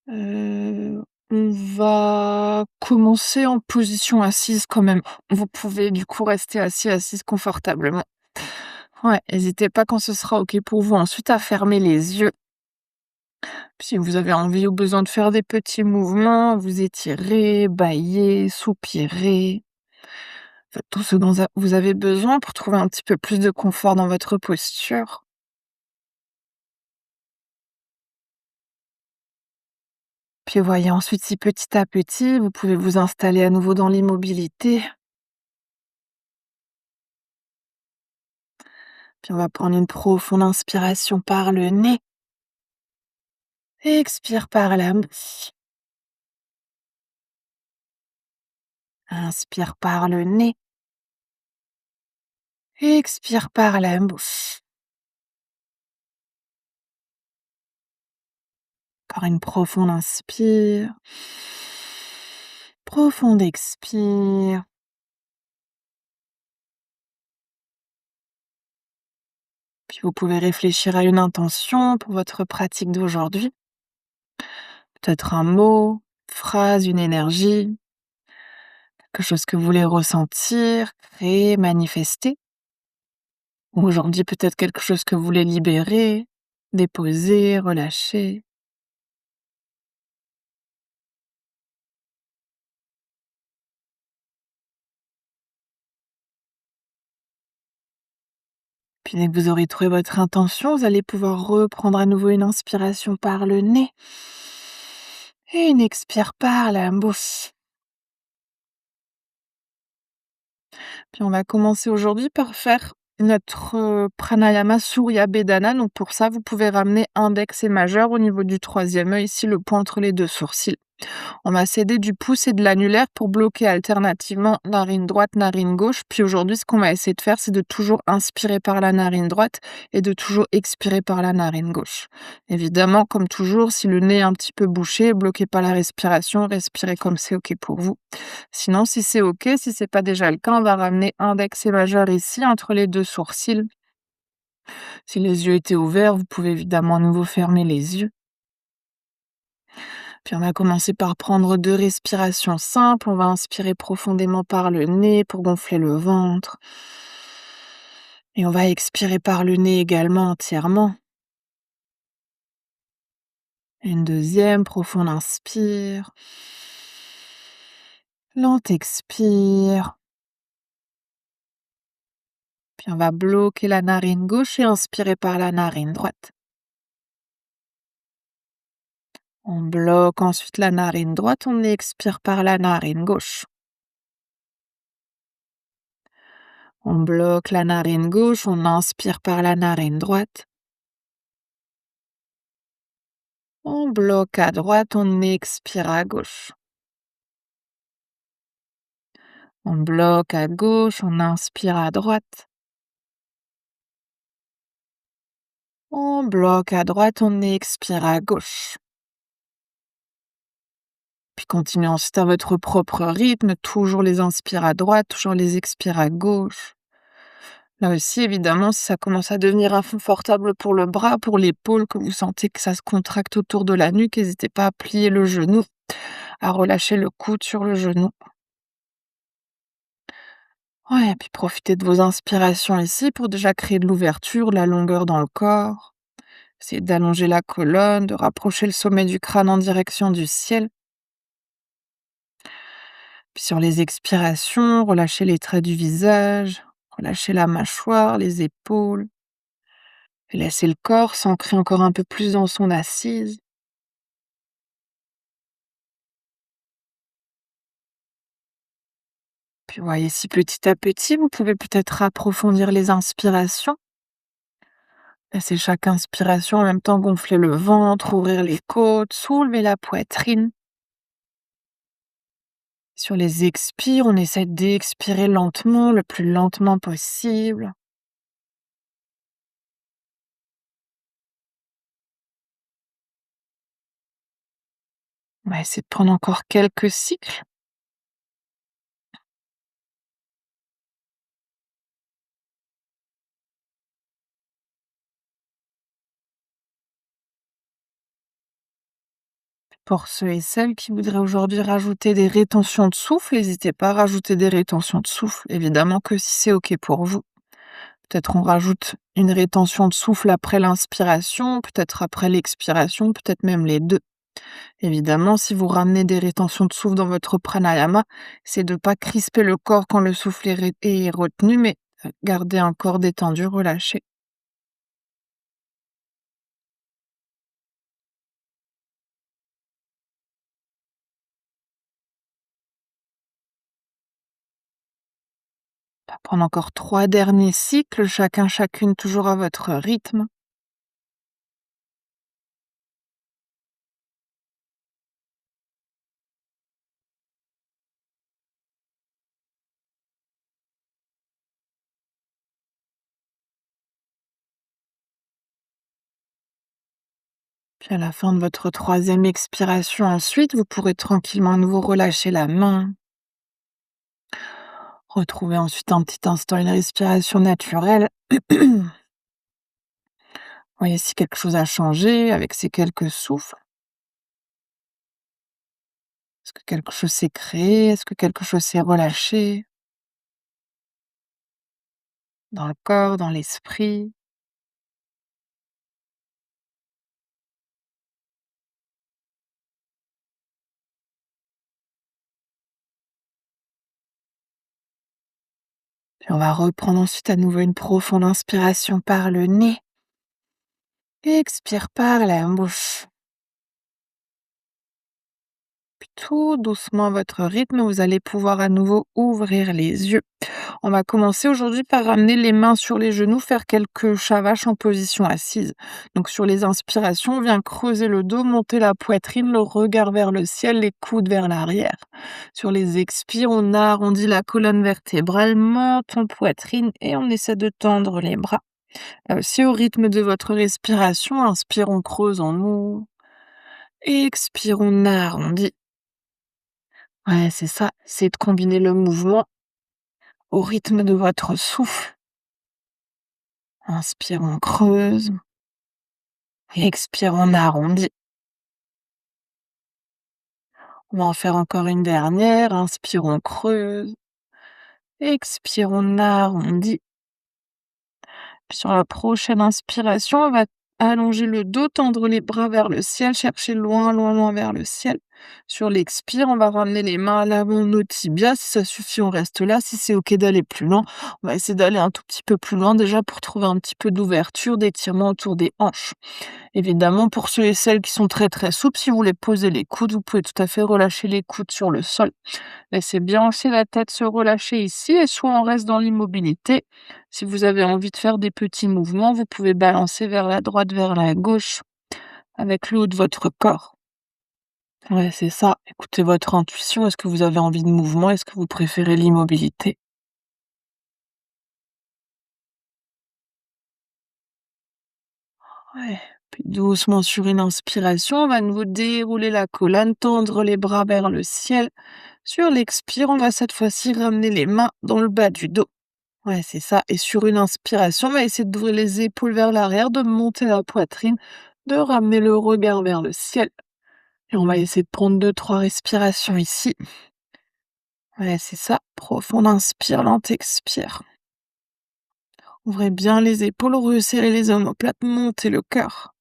On va commencer en position assise quand même. Vous pouvez du coup rester assis, assise confortablement. Ouais, hésitez pas quand ce sera OK pour vous ensuite à fermer les yeux. Si vous avez envie ou besoin de faire des petits mouvements, vous étirez, bâillez, soupirez. Faites tout ce dont vous avez besoin pour trouver un petit peu plus de confort dans votre posture. Puis voyez ensuite si petit à petit, vous pouvez vous installer à nouveau dans l'immobilité. Puis on va prendre une profonde inspiration par le nez. Expire par la bouche. Inspire par le nez. Expire par la bouche. Encore une profonde inspire. Profonde expire. Puis vous pouvez réfléchir à une intention pour votre pratique d'aujourd'hui. Peut-être un mot, une phrase, une énergie, quelque chose que vous voulez ressentir, créer, manifester. Ou aujourd'hui peut-être quelque chose que vous voulez libérer, déposer, relâcher. Puis dès que vous aurez trouvé votre intention, vous allez pouvoir reprendre à nouveau une inspiration par le nez et une expire par la bouche. Puis on va commencer aujourd'hui par faire notre pranayama Surya Bedana. Donc pour ça, vous pouvez ramener index et majeur au niveau du troisième œil, ici le point entre les deux sourcils. On va s'aider du pouce et de l'annulaire pour bloquer alternativement narine droite, narine gauche. Puis aujourd'hui, ce qu'on va essayer de faire, c'est de toujours inspirer par la narine droite et de toujours expirer par la narine gauche. Évidemment, comme toujours, si le nez est un petit peu bouché, bloqué par la respiration, respirez comme c'est OK pour vous. Sinon, si c'est OK, si c'est pas déjà le cas, on va ramener index et majeur ici entre les deux sourcils. Si les yeux étaient ouverts, vous pouvez évidemment à nouveau fermer les yeux. Puis on va commencer par prendre 2 respirations simples. On va inspirer profondément par le nez pour gonfler le ventre. Et on va expirer par le nez également entièrement. Une deuxième profonde inspire. Lente expire. Puis on va bloquer la narine gauche et inspirer par la narine droite. On bloque ensuite la narine droite, on expire par la narine gauche. On bloque la narine gauche, on inspire par la narine droite. On bloque à droite, on expire à gauche. On bloque à gauche, on inspire à droite. On bloque à droite, on expire à gauche. Puis continuez ensuite à votre propre rythme, toujours les inspire à droite, toujours les expire à gauche. Là aussi, évidemment, si ça commence à devenir inconfortable pour le bras, pour l'épaule, que vous sentez que ça se contracte autour de la nuque, n'hésitez pas à plier le genou, à relâcher le coude sur le genou. Ouais, et puis profitez de vos inspirations ici pour déjà créer de l'ouverture, de la longueur dans le corps. Essayez d'allonger la colonne, de rapprocher le sommet du crâne en direction du ciel. Puis sur les expirations, relâchez les traits du visage, relâchez la mâchoire, les épaules. Et laissez le corps s'ancrer encore un peu plus dans son assise. Puis voyez si petit à petit, vous pouvez peut-être approfondir les inspirations. Laissez chaque inspiration en même temps gonfler le ventre, ouvrir les côtes, soulever la poitrine. Sur les expires, on essaie d'expirer lentement, le plus lentement possible. On va essayer de prendre encore quelques cycles. Pour ceux et celles qui voudraient aujourd'hui rajouter des rétentions de souffle, n'hésitez pas à rajouter des rétentions de souffle, évidemment que si c'est OK pour vous. Peut-être on rajoute une rétention de souffle après l'inspiration, peut-être après l'expiration, peut-être même les 2. Évidemment, si vous ramenez des rétentions de souffle dans votre pranayama, c'est de ne pas crisper le corps quand le souffle est retenu, mais garder un corps détendu, relâché. On va prendre encore 3 derniers cycles, chacun, chacune, toujours à votre rythme. Puis à la fin de votre troisième expiration, ensuite, vous pourrez tranquillement à nouveau relâcher la main. Retrouver ensuite un petit instant une respiration naturelle. Voyez si quelque chose a changé avec ces quelques souffles. Est-ce que quelque chose s'est créé? Est-ce que quelque chose s'est relâché? Dans le corps, dans l'esprit? Puis on va reprendre ensuite à nouveau une profonde inspiration par le nez. Et expire par la bouche. Puis tout doucement à votre rythme, vous allez pouvoir à nouveau ouvrir les yeux. On va commencer aujourd'hui par ramener les mains sur les genoux, faire quelques shavash en position assise. Donc sur les inspirations, on vient creuser le dos, monter la poitrine, le regard vers le ciel, les coudes vers l'arrière. Sur les expires, on arrondit la colonne vertébrale, monte en poitrine et on essaie de tendre les bras. Là aussi, au rythme de votre respiration, inspire, on creuse, on ouvre. Expire, on arrondit. Ouais, c'est ça. C'est de combiner le mouvement au rythme de votre souffle. Inspire, on creuse. Expire, on arrondit. On va en faire encore une dernière. Inspire, on creuse. Expire, on arrondit. Puis sur la prochaine inspiration, on va allonger le dos, tendre les bras vers le ciel, chercher loin, loin, loin vers le ciel. Sur l'expire, on va ramener les mains à l'avant de nos tibias. Si ça suffit, on reste là. Si c'est OK d'aller plus loin, on va essayer d'aller un tout petit peu plus loin déjà pour trouver un petit peu d'ouverture, d'étirement autour des hanches. Évidemment, pour ceux et celles qui sont très très souples, si vous voulez poser les coudes, vous pouvez tout à fait relâcher les coudes sur le sol. Laissez bien aussi la tête se relâcher ici et soit on reste dans l'immobilité. Si vous avez envie de faire des petits mouvements, vous pouvez balancer vers la droite, vers la gauche avec le haut de votre corps. Ouais, c'est ça. Écoutez votre intuition. Est-ce que vous avez envie de mouvement? Est-ce que vous préférez l'immobilité? Ouais. Puis doucement sur une inspiration, on va à nouveau dérouler la colonne, tendre les bras vers le ciel. Sur l'expire, on va cette fois-ci ramener les mains dans le bas du dos. Ouais, c'est ça. Et sur une inspiration, on va essayer d'ouvrir les épaules vers l'arrière, de monter la poitrine, de ramener le regard vers le ciel. Et on va essayer de prendre deux, trois respirations ici. Ouais, c'est ça. Profonde inspire, lente expire. Ouvrez bien les épaules, resserrez les omoplates, montez le cœur.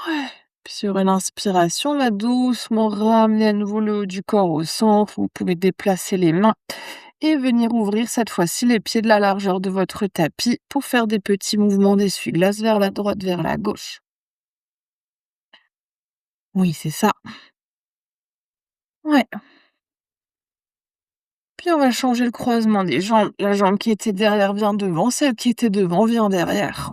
Ouais. Puis sur une inspiration, on va doucement ramener à nouveau le haut du corps au centre. Vous pouvez déplacer les mains et venir ouvrir cette fois-ci les pieds de la largeur de votre tapis pour faire des petits mouvements d'essuie-glace vers la droite, vers la gauche. Oui, c'est ça. Ouais. Puis on va changer le croisement des jambes. La jambe qui était derrière vient devant, celle qui était devant vient derrière.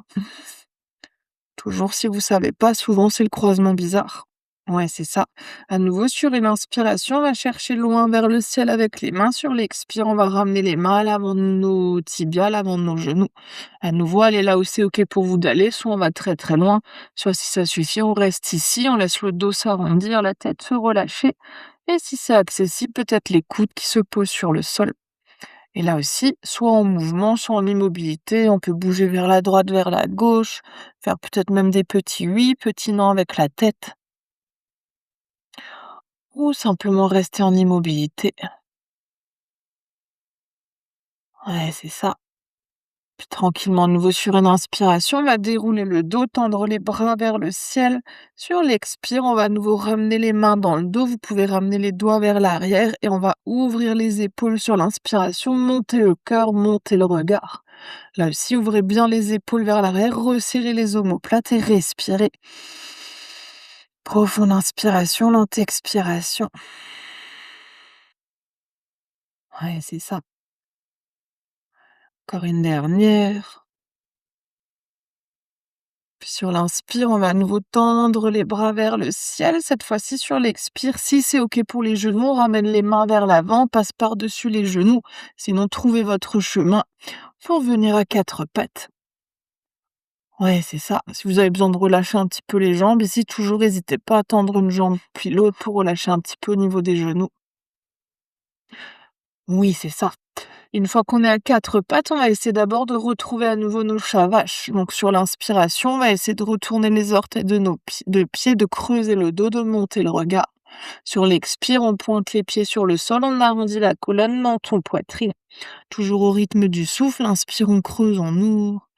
Toujours si vous savez pas, souvent c'est le croisement bizarre. Ouais, c'est ça. À nouveau, sur une inspiration, on va chercher loin vers le ciel avec les mains. Sur l'expire, on va ramener les mains à l'avant de nos tibias, à l'avant de nos genoux. À nouveau, allez là où c'est OK pour vous d'aller. Soit on va très très loin, soit si ça suffit, on reste ici, on laisse le dos s'arrondir, la tête se relâcher. Et si c'est accessible, peut-être les coudes qui se posent sur le sol. Et là aussi, soit en mouvement, soit en immobilité, on peut bouger vers la droite, vers la gauche, faire peut-être même des petits oui, petits non avec la tête. ou simplement rester en immobilité. Ouais, c'est ça. Puis tranquillement, à nouveau sur une inspiration, on va dérouler le dos, tendre les bras vers le ciel. Sur l'expire, on va à nouveau ramener les mains dans le dos. Vous pouvez ramener les doigts vers l'arrière et on va ouvrir les épaules sur l'inspiration, monter le cœur, monter le regard. Là aussi, ouvrez bien les épaules vers l'arrière, resserrez les omoplates et respirez. Profonde inspiration, lente expiration. Ouais, c'est ça. Encore une dernière. Puis sur l'inspire, on va à nouveau tendre les bras vers le ciel. Cette fois-ci, sur l'expire, si c'est OK pour les genoux, on ramène les mains vers l'avant, passe par-dessus les genoux. Sinon, trouvez votre chemin pour venir à quatre pattes. Ouais, c'est ça. Si vous avez besoin de relâcher un petit peu les jambes, ici, toujours n'hésitez pas à tendre une jambe puis l'autre pour relâcher un petit peu au niveau des genoux. Oui, c'est ça. Une fois qu'on est à quatre pattes, on va essayer d'abord de retrouver à nouveau nos chavaches. Donc sur l'inspiration, on va essayer de retourner les orteils de nos pieds, de creuser le dos, de monter le regard. Sur l'expire, on pointe les pieds sur le sol, on arrondit la colonne, menton, poitrine. Toujours au rythme du souffle, inspire, on creuse, on ouvre.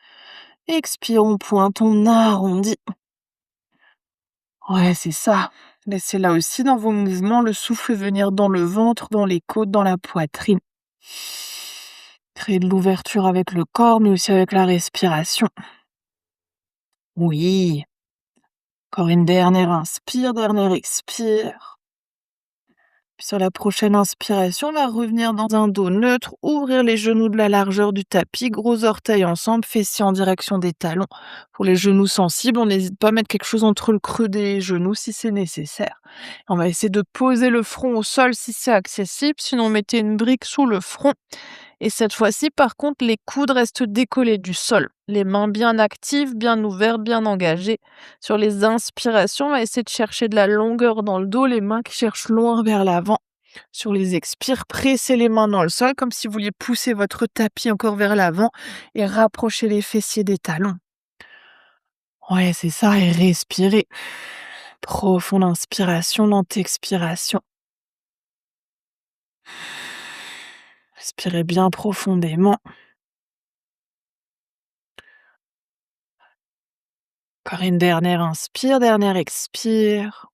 Expire, on pointe, on arrondit. Ouais, c'est ça. Laissez là aussi dans vos mouvements le souffle venir dans le ventre, dans les côtes, dans la poitrine. Créer de l'ouverture avec le corps, mais aussi avec la respiration. Oui. Encore une dernière inspire, dernière expire. Puis sur la prochaine inspiration, on va revenir dans un dos neutre, ouvrir les genoux de la largeur du tapis, gros orteils ensemble, fessiers en direction des talons. Pour les genoux sensibles, on n'hésite pas à mettre quelque chose entre le creux des genoux si c'est nécessaire. On va essayer de poser le front au sol si c'est accessible, sinon mettez une brique sous le front. Et cette fois-ci, par contre, les coudes restent décollés du sol. Les mains bien actives, bien ouvertes, bien engagées. Sur les inspirations, on va essayer de chercher de la longueur dans le dos, les mains qui cherchent loin vers l'avant. Sur les expires, pressez les mains dans le sol comme si vous vouliez pousser votre tapis encore vers l'avant et rapprocher les fessiers des talons. Ouais, c'est ça, et respirez. Profonde inspiration, lente expiration. Respirez bien profondément. Encore une dernière inspire, dernière expire.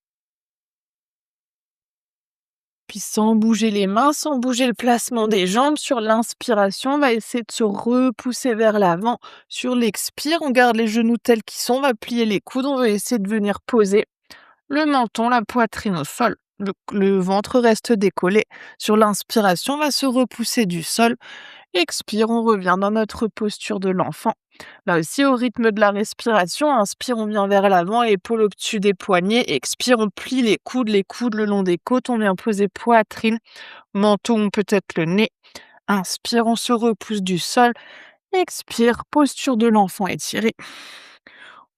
Puis sans bouger les mains, sans bouger le placement des jambes, sur l'inspiration, on va essayer de se repousser vers l'avant. Sur l'expire, on garde les genoux tels qu'ils sont, on va plier les coudes, on va essayer de venir poser le menton, la poitrine au sol. Le ventre reste décollé. Sur l'inspiration, on va se repousser du sol. Expire, on revient dans notre posture de l'enfant. Là aussi, au rythme de la respiration, inspire, on vient vers l'avant, épaule au-dessus des poignets. Expire, on plie les coudes le long des côtes, on vient poser poitrine, menton, peut-être le nez. Inspire, on se repousse du sol. Expire, posture de l'enfant étirée.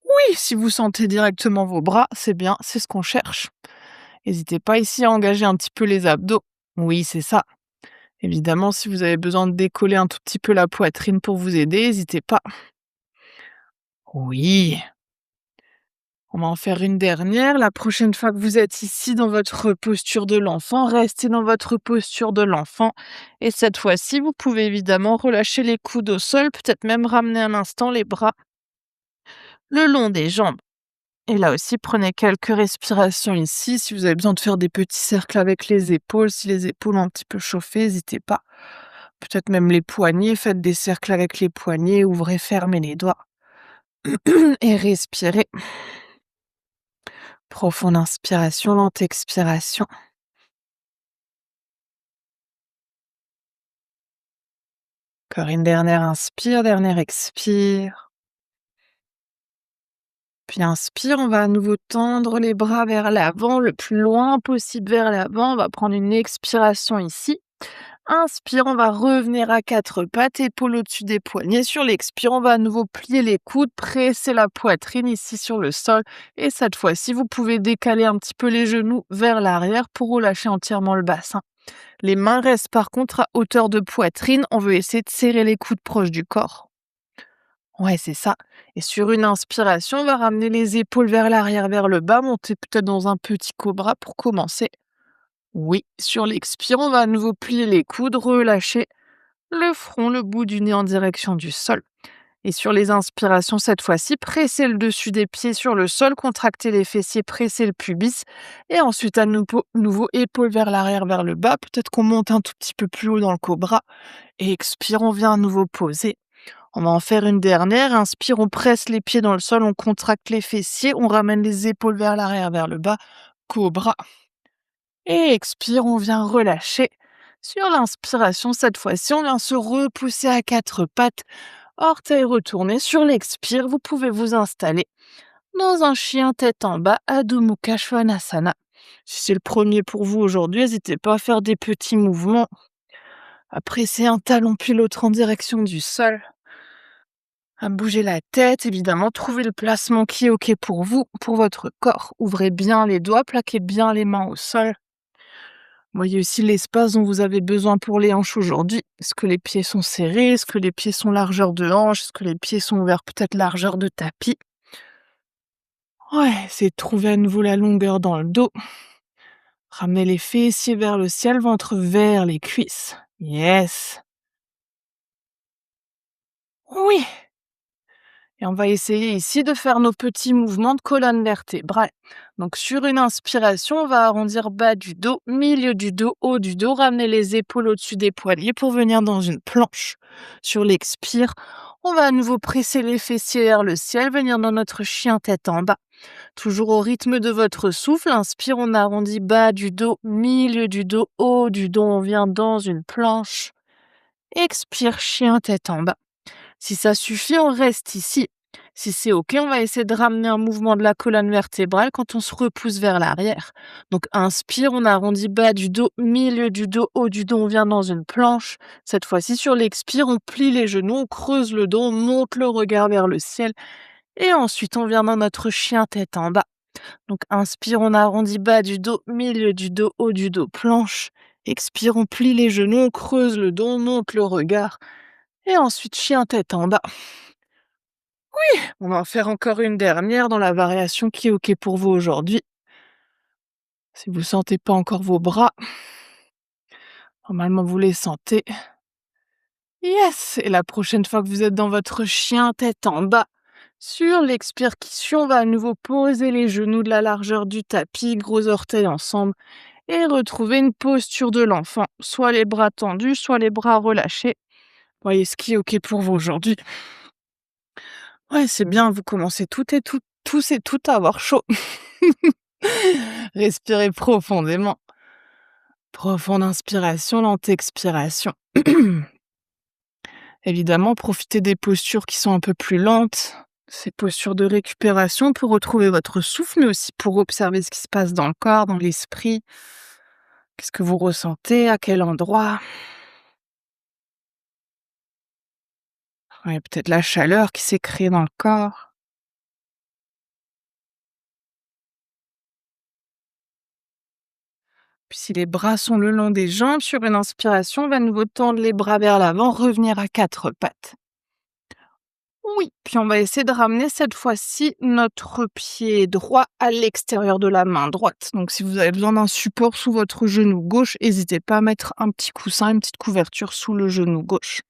Oui, si vous sentez directement vos bras, c'est bien, c'est ce qu'on cherche. N'hésitez pas ici à engager un petit peu les abdos. Oui, c'est ça. Évidemment, si vous avez besoin de décoller un tout petit peu la poitrine pour vous aider, n'hésitez pas. Oui, on va en faire une dernière. La prochaine fois que vous êtes ici dans votre posture de l'enfant, restez dans votre posture de l'enfant. Et cette fois-ci, vous pouvez évidemment relâcher les coudes au sol, peut-être même ramener un instant les bras le long des jambes. Et là aussi, prenez quelques respirations ici. Si vous avez besoin de faire des petits cercles avec les épaules, si les épaules ont un petit peu chauffé, n'hésitez pas. Peut-être même les poignets, faites des cercles avec les poignets, ouvrez, fermez les doigts. Et respirez. Profonde inspiration, lente expiration. Encore une dernière inspire, dernière expire. Puis inspire, on va à nouveau tendre les bras vers l'avant, le plus loin possible vers l'avant. On va prendre une expiration ici. Inspire, on va revenir à quatre pattes, épaules au-dessus des poignets. Sur l'expire, on va à nouveau plier les coudes, presser la poitrine ici sur le sol. Et cette fois-ci, vous pouvez décaler un petit peu les genoux vers l'arrière pour relâcher entièrement le bassin. Les mains restent par contre à hauteur de poitrine. On veut essayer de serrer les coudes proches du corps. Ouais, c'est ça. Et sur une inspiration, on va ramener les épaules vers l'arrière, vers le bas, monter peut-être dans un petit cobra pour commencer. Oui, sur l'expire, on va à nouveau plier les coudes, relâcher le front, le bout du nez en direction du sol. Et sur les inspirations, cette fois-ci, pressez le dessus des pieds sur le sol, contractez les fessiers, pressez le pubis. Et ensuite, nouveau, épaules vers l'arrière, vers le bas. Peut-être qu'on monte un tout petit peu plus haut dans le cobra. Et expire, on vient à nouveau poser. On va en faire une dernière. Inspire, on presse les pieds dans le sol, on contracte les fessiers, on ramène les épaules vers l'arrière, vers le bas. Cobra. Et expire, on vient relâcher. Sur l'inspiration, cette fois-ci, on vient se repousser à quatre pattes. Orteils retournés. Sur l'expire, vous pouvez vous installer dans un chien tête en bas, Adho Mukha Svanasana. Si c'est le premier pour vous aujourd'hui, n'hésitez pas à faire des petits mouvements, à presser un talon puis l'autre en direction du sol, à bouger la tête, évidemment, trouvez le placement qui est OK pour vous, pour votre corps. Ouvrez bien les doigts, plaquez bien les mains au sol. Voyez aussi l'espace dont vous avez besoin pour les hanches aujourd'hui. Est-ce que les pieds sont serrés? Est-ce que les pieds sont largeur de hanche? Est-ce que les pieds sont ouverts peut-être largeur de tapis? Ouais, essayez de trouver à nouveau la longueur dans le dos. Ramenez les fessiers vers le ciel, ventre vers les cuisses. Yes. Oui. Et on va essayer ici de faire nos petits mouvements de colonne vertébrale. Donc sur une inspiration, on va arrondir bas du dos, milieu du dos, haut du dos, ramener les épaules au-dessus des poignets pour venir dans une planche. Sur l'expire, on va à nouveau presser les fessiers vers le ciel, venir dans notre chien tête en bas. Toujours au rythme de votre souffle, inspire, on arrondit bas du dos, milieu du dos, haut du dos, on vient dans une planche. Expire, chien tête en bas. Si ça suffit, on reste ici. Si c'est OK, on va essayer de ramener un mouvement de la colonne vertébrale quand on se repousse vers l'arrière. Donc inspire, on arrondit bas du dos, milieu du dos, haut du dos, on vient dans une planche. Cette fois-ci, sur l'expire, on plie les genoux, on creuse le dos, on monte le regard vers le ciel. Et ensuite, on vient dans notre chien tête en bas. Donc inspire, on arrondit bas du dos, milieu du dos, haut du dos, planche. Expire, on plie les genoux, on creuse le dos, on monte le regard. Et ensuite, chien tête en bas. On va en faire encore une dernière dans la variation qui est OK pour vous aujourd'hui. Si vous sentez pas encore vos bras, normalement vous les sentez. Yes! Et la prochaine fois que vous êtes dans votre chien tête en bas, sur l'expiration, on va à nouveau poser les genoux de la largeur du tapis, gros orteils ensemble, et retrouver une posture de l'enfant. Soit les bras tendus, soit les bras relâchés. Voyez ce qui est OK pour vous aujourd'hui. Ouais, c'est bien, vous commencez tous et toutes à avoir chaud. Respirez profondément. Profonde inspiration, lente expiration. Évidemment, profitez des postures qui sont un peu plus lentes, ces postures de récupération pour retrouver votre souffle, mais aussi pour observer ce qui se passe dans le corps, dans l'esprit. Qu'est-ce que vous ressentez? À quel endroit? Ouais, peut-être la chaleur qui s'est créée dans le corps. Puis si les bras sont le long des jambes, sur une inspiration, on va à nouveau tendre les bras vers l'avant, revenir à quatre pattes. Oui, puis on va essayer de ramener cette fois-ci notre pied droit à l'extérieur de la main droite. Donc si vous avez besoin d'un support sous votre genou gauche, n'hésitez pas à mettre un petit coussin, une petite couverture sous le genou gauche.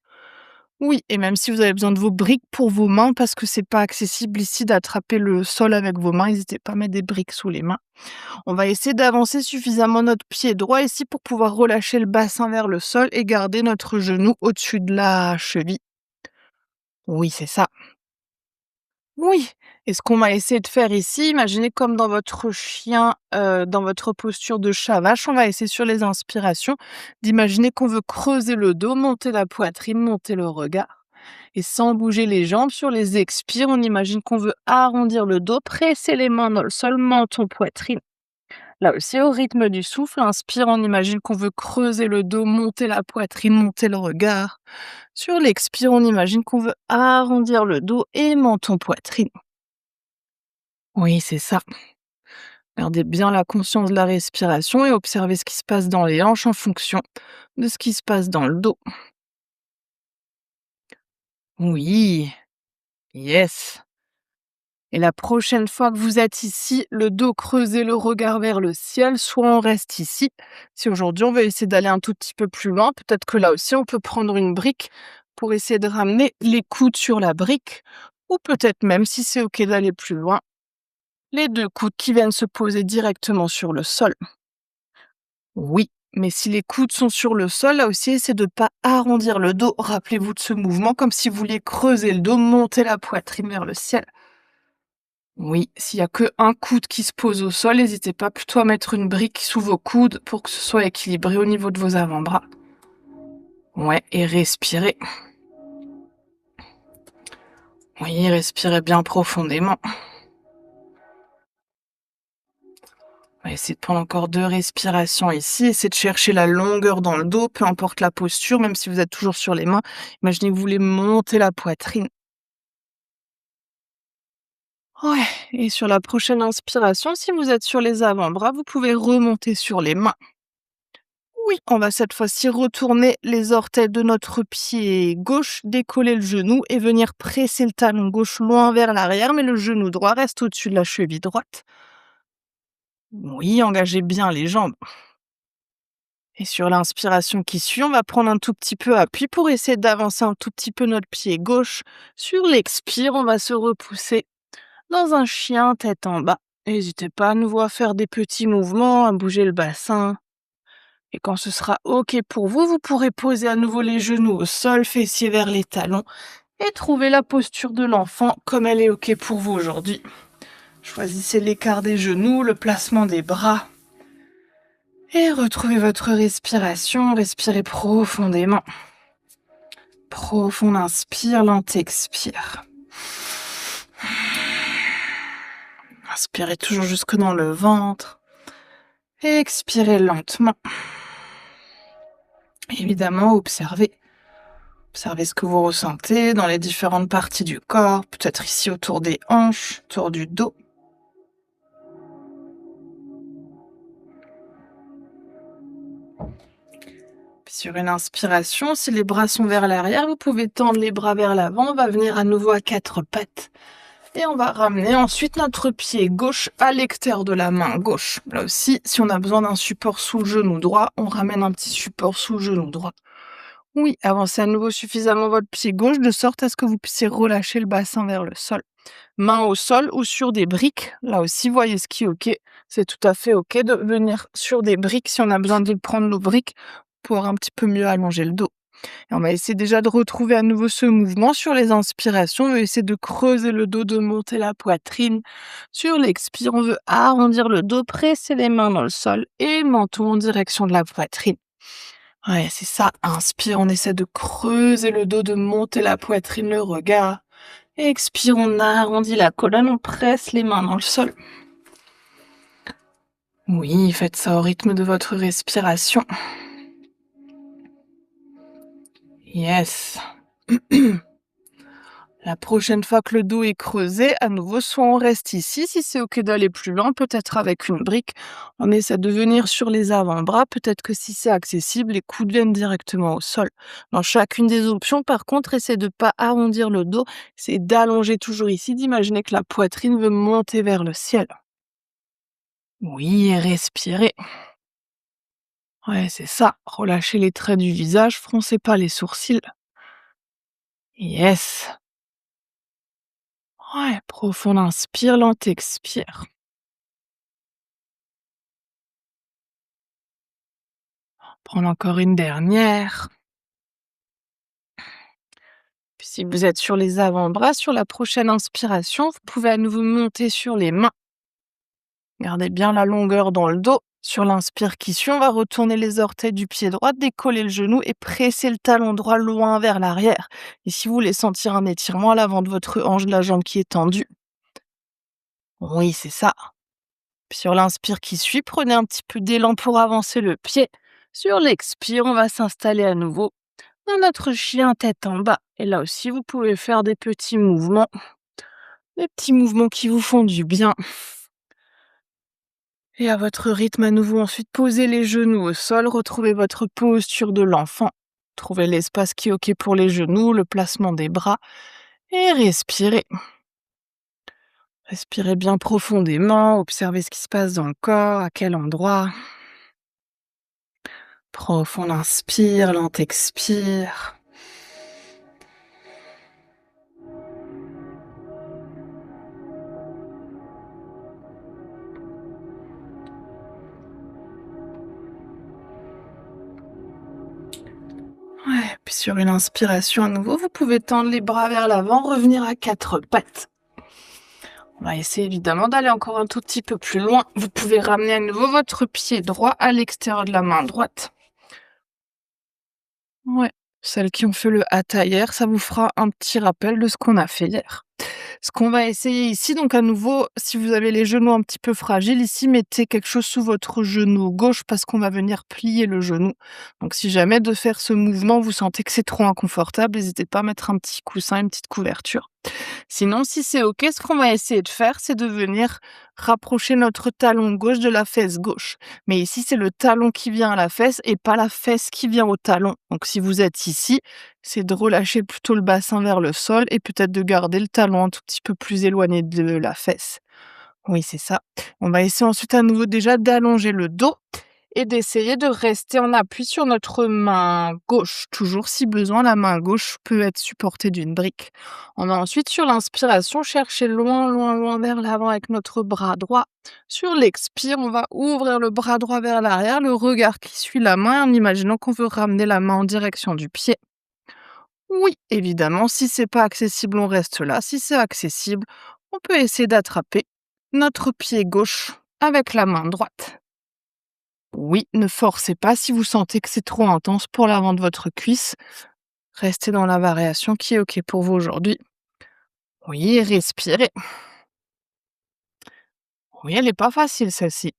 Oui, et même si vous avez besoin de vos briques pour vos mains, parce que c'est pas accessible ici d'attraper le sol avec vos mains, n'hésitez pas à mettre des briques sous les mains. On va essayer d'avancer suffisamment notre pied droit ici pour pouvoir relâcher le bassin vers le sol et garder notre genou au-dessus de la cheville. Oui, c'est ça. Oui, et ce qu'on va essayer de faire ici, imaginez comme dans votre chien, dans votre posture de chat-vache, on va essayer sur les inspirations d'imaginer qu'on veut creuser le dos, monter la poitrine, monter le regard et sans bouger les jambes. Sur les expires, on imagine qu'on veut arrondir le dos, presser les mains dans le sol, menton, poitrine. Là aussi, au rythme du souffle, inspire, on imagine qu'on veut creuser le dos, monter la poitrine, monter le regard. Sur l'expire, on imagine qu'on veut arrondir le dos et menton, poitrine. Oui, c'est ça. Gardez bien la conscience de la respiration et observez ce qui se passe dans les hanches en fonction de ce qui se passe dans le dos. Oui, yes. Et la prochaine fois que vous êtes ici, le dos creusé, le regard vers le ciel, soit on reste ici. Si aujourd'hui on veut essayer d'aller un tout petit peu plus loin, peut-être que là aussi on peut prendre une brique pour essayer de ramener les coudes sur la brique, ou peut-être même, si c'est ok d'aller plus loin, les deux coudes qui viennent se poser directement sur le sol. Oui, mais si les coudes sont sur le sol, là aussi, essayez de ne pas arrondir le dos. Rappelez-vous de ce mouvement comme si vous vouliez creuser le dos, monter la poitrine vers le ciel. Oui, s'il y a que un coude qui se pose au sol, n'hésitez pas plutôt à mettre une brique sous vos coudes pour que ce soit équilibré au niveau de vos avant-bras. Ouais, et respirez. Oui, respirez bien profondément. On va essayer de prendre encore 2 respirations ici. Essayez de chercher la longueur dans le dos, peu importe la posture, même si vous êtes toujours sur les mains. Imaginez que vous voulez monter la poitrine. Ouais, et sur la prochaine inspiration, si vous êtes sur les avant-bras, vous pouvez remonter sur les mains. Oui, on va cette fois-ci retourner les orteils de notre pied gauche, décoller le genou et venir presser le talon gauche loin vers l'arrière, mais le genou droit reste au-dessus de la cheville droite. Oui, engagez bien les jambes. Et sur l'inspiration qui suit, on va prendre un tout petit peu appui pour essayer d'avancer un tout petit peu notre pied gauche. Sur l'expire, on va se repousser dans un chien tête en bas. N'hésitez pas à nouveau à faire des petits mouvements, à bouger le bassin. Et quand ce sera OK pour vous, vous pourrez poser à nouveau les genoux au sol, fessiers vers les talons et trouver la posture de l'enfant comme elle est OK pour vous aujourd'hui. Choisissez l'écart des genoux, le placement des bras et retrouvez votre respiration. Respirez profondément. Profond inspire, lent expire. Inspirez toujours jusque dans le ventre. Expirez lentement. Évidemment, observez. Observez ce que vous ressentez dans les différentes parties du corps, peut-être ici autour des hanches, autour du dos. Puis sur une inspiration, si les bras sont vers l'arrière, vous pouvez tendre les bras vers l'avant. On va venir à nouveau à 4 pattes. Et on va ramener ensuite notre pied gauche à l'extérieur de la main gauche. Là aussi, si on a besoin d'un support sous le genou droit, on ramène un petit support sous le genou droit. Oui, avancez à nouveau suffisamment votre pied gauche de sorte à ce que vous puissiez relâcher le bassin vers le sol. Main au sol ou sur des briques. Là aussi, voyez ce qui est OK. C'est tout à fait OK de venir sur des briques si on a besoin de prendre nos briques pour un petit peu mieux allonger le dos. Et on va essayer déjà de retrouver à nouveau ce mouvement sur les inspirations. On veut essayer de creuser le dos, de monter la poitrine. Sur l'expire, on veut arrondir le dos, presser les mains dans le sol et menton en direction de la poitrine. Ouais, c'est ça. Inspire, on essaie de creuser le dos, de monter la poitrine, le regard. Expire, on arrondit la colonne, on presse les mains dans le sol. Oui, faites ça au rythme de votre respiration. Yes. La prochaine fois que le dos est creusé, à nouveau, soit on reste ici, si c'est OK d'aller plus loin, peut-être avec une brique. On essaie de venir sur les avant-bras, peut-être que si c'est accessible, les coudes viennent directement au sol. Dans chacune des options, par contre, essayez de ne pas arrondir le dos, c'est d'allonger toujours ici, d'imaginer que la poitrine veut monter vers le ciel. Oui, et respirez. Ouais, c'est ça. Relâchez les traits du visage, froncez pas les sourcils. Yes. Ouais, profond inspire, lent expire. Prendre encore une dernière. Puis si vous êtes sur les avant-bras, sur la prochaine inspiration, vous pouvez à nouveau monter sur les mains. Gardez bien la longueur dans le dos. Sur l'inspire qui suit, on va retourner les orteils du pied droit, décoller le genou et presser le talon droit loin vers l'arrière. Et si vous voulez sentir un étirement à l'avant de votre hanche de la jambe qui est tendue. Oui, c'est ça. Puis sur l'inspire qui suit, prenez un petit peu d'élan pour avancer le pied. Sur l'expire, on va s'installer à nouveau dans notre chien tête en bas. Et là aussi, vous pouvez faire des petits mouvements qui vous font du bien. Et à votre rythme à nouveau, ensuite, posez les genoux au sol, retrouvez votre posture de l'enfant. Trouvez l'espace qui est OK pour les genoux, le placement des bras et respirez. Respirez bien profondément, observez ce qui se passe dans le corps, à quel endroit. Profond inspire, lent expire. Ouais, puis sur une inspiration à nouveau, vous pouvez tendre les bras vers l'avant, revenir à quatre pattes. On va essayer évidemment d'aller encore un tout petit peu plus loin. Vous pouvez ramener à nouveau votre pied droit à l'extérieur de la main droite. Ouais, celles qui ont fait le hatha hier, ça vous fera un petit rappel de ce qu'on a fait hier. Ce qu'on va essayer ici, donc à nouveau, si vous avez les genoux un petit peu fragiles, ici, mettez quelque chose sous votre genou gauche parce qu'on va venir plier le genou. Donc si jamais de faire ce mouvement, vous sentez que c'est trop inconfortable, n'hésitez pas à mettre un petit coussin, une petite couverture. Sinon, si c'est OK, ce qu'on va essayer de faire, c'est de venir rapprocher notre talon gauche de la fesse gauche. Mais ici, c'est le talon qui vient à la fesse et pas la fesse qui vient au talon. Donc si vous êtes ici, c'est de relâcher plutôt le bassin vers le sol et peut-être de garder le talon un tout petit peu plus éloigné de la fesse. Oui, c'est ça. On va essayer ensuite à nouveau déjà d'allonger le dos et d'essayer de rester en appui sur notre main gauche. Toujours si besoin, la main gauche peut être supportée d'une brique. On va ensuite sur l'inspiration chercher loin, loin, loin vers l'avant avec notre bras droit. Sur l'expire, on va ouvrir le bras droit vers l'arrière, le regard qui suit la main en imaginant qu'on veut ramener la main en direction du pied. Oui, évidemment, si c'est pas accessible, on reste là. Si c'est accessible, on peut essayer d'attraper notre pied gauche avec la main droite. Oui, ne forcez pas si vous sentez que c'est trop intense pour l'avant de votre cuisse. Restez dans la variation qui est OK pour vous aujourd'hui. Oui, respirez. Oui, elle n'est pas facile celle-ci.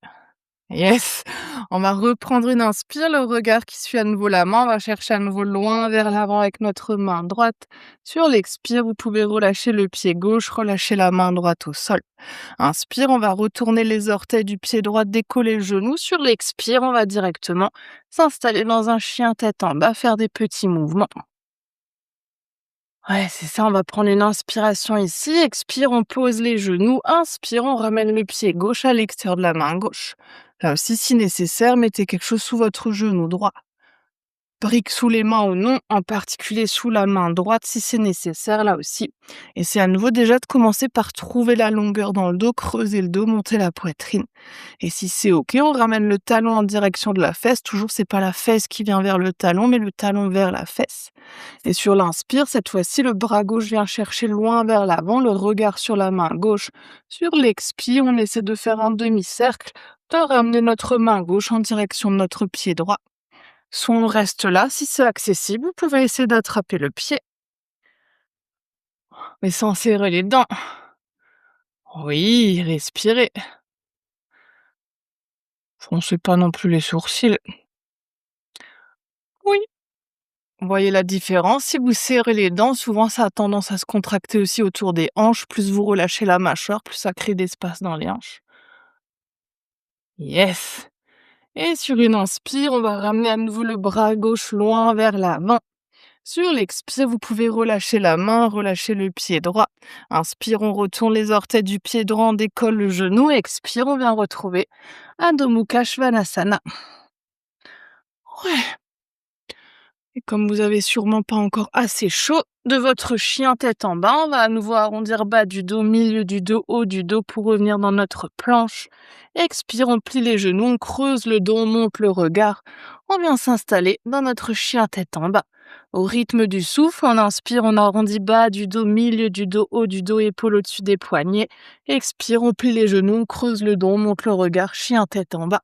Yes! On va reprendre une inspire, le regard qui suit à nouveau la main. On va chercher à nouveau loin vers l'avant avec notre main droite. Sur l'expire, vous pouvez relâcher le pied gauche, relâcher la main droite au sol. Inspire, on va retourner les orteils du pied droit, décoller le genou. Sur l'expire, on va directement s'installer dans un chien tête en bas, faire des petits mouvements. Ouais, c'est ça, on va prendre une inspiration ici. Expire, on pose les genoux. Inspire, on ramène le pied gauche à l'extérieur de la main gauche. Là aussi, si nécessaire, mettez quelque chose sous votre genou droit. Brique sous les mains ou non, en particulier sous la main droite si c'est nécessaire là aussi. Et c'est à nouveau déjà de commencer par trouver la longueur dans le dos, creuser le dos, monter la poitrine. Et si c'est OK, on ramène le talon en direction de la fesse. Toujours, c'est pas la fesse qui vient vers le talon, mais le talon vers la fesse. Et sur l'inspire, cette fois-ci, le bras gauche vient chercher loin vers l'avant, le regard sur la main gauche. Sur l'expire, on essaie de faire un demi-cercle, de ramener notre main gauche en direction de notre pied droit. Soit on reste là, si c'est accessible, vous pouvez essayer d'attraper le pied, mais sans serrer les dents. Oui, respirez. Froncez pas non plus les sourcils. Oui. Voyez la différence? Si vous serrez les dents, souvent ça a tendance à se contracter aussi autour des hanches. Plus vous relâchez la mâchoire, plus ça crée d'espace dans les hanches. Yes! Et sur une inspire, on va ramener à nouveau le bras gauche loin vers l'avant. Sur l'expire, vous pouvez relâcher la main, relâcher le pied droit. Inspire, on retourne les orteils du pied droit, on décolle le genou. Expire, on vient retrouver Adho Mukha Svanasana. Ouais. Et comme vous avez sûrement pas encore assez chaud, de votre chien tête en bas, on va à nouveau arrondir bas du dos, milieu du dos, haut du dos pour revenir dans notre planche. Expire, on plie les genoux, on creuse le dos, on monte le regard. On vient s'installer dans notre chien tête en bas. Au rythme du souffle, on inspire, on arrondit bas du dos, milieu du dos, haut du dos, épaule au-dessus des poignets. Expire, on plie les genoux, on creuse le dos, on monte le regard, chien tête en bas.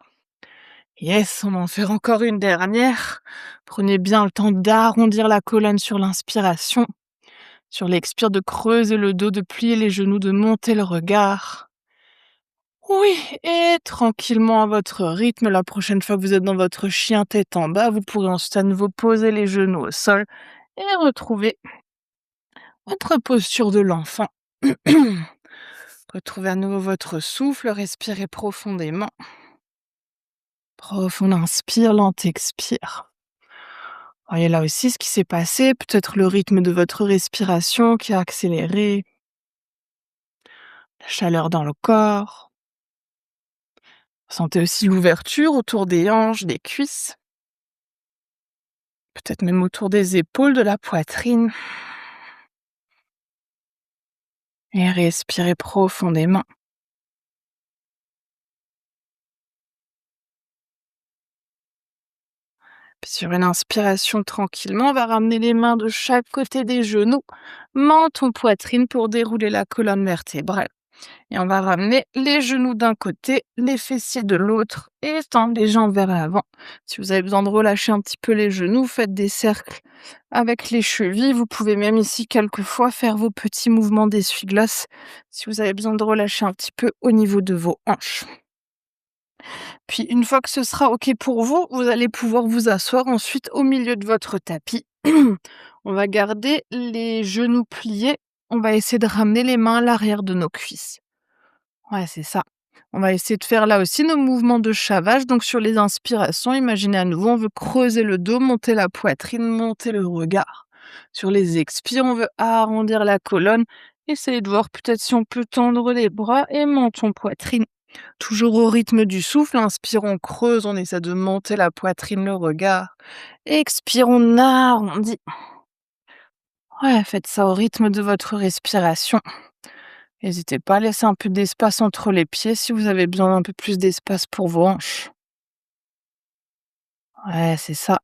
Yes, on va en faire encore une dernière. Prenez bien le temps d'arrondir la colonne sur l'inspiration. Sur l'expire, de creuser le dos, de plier les genoux, de monter le regard. Oui, et tranquillement à votre rythme, la prochaine fois que vous êtes dans votre chien tête en bas, vous pourrez ensuite à nouveau poser les genoux au sol et retrouver votre posture de l'enfant. Retrouvez à nouveau votre souffle, respirez profondément. Profond inspire, lent expire. Voyez là aussi ce qui s'est passé, peut-être le rythme de votre respiration qui a accéléré, Chaleur dans le corps. Sentez aussi l'ouverture autour des hanches, des cuisses, peut-être même autour des épaules, de la poitrine. Et respirez profondément. Puis sur une inspiration tranquillement, on va ramener les mains de chaque côté des genoux, menton, poitrine pour dérouler la colonne vertébrale. Et on va ramener les genoux d'un côté, les fessiers de l'autre et tendre les jambes vers l'avant. Si vous avez besoin de relâcher un petit peu les genoux, faites des cercles avec les chevilles. Vous pouvez même ici quelquefois faire vos petits mouvements d'essuie-glace si vous avez besoin de relâcher un petit peu au niveau de vos hanches. Puis une fois que ce sera OK pour vous, vous allez pouvoir vous asseoir ensuite au milieu de votre tapis. On va garder les genoux pliés. On va essayer de ramener les mains à l'arrière de nos cuisses. Ouais, c'est ça. On va essayer de faire là aussi nos mouvements de chavage. Donc sur les inspirations, imaginez à nouveau, on veut creuser le dos, monter la poitrine, monter le regard. Sur les expires, on veut arrondir la colonne. Essayez de voir peut-être si on peut tendre les bras et menton poitrine. Toujours au rythme du souffle, inspire, on creuse, on essaie de monter la poitrine, le regard. Expire, on arrondit. Ouais, faites ça au rythme de votre respiration. N'hésitez pas à laisser un peu d'espace entre les pieds si vous avez besoin d'un peu plus d'espace pour vos hanches. Ouais, c'est ça.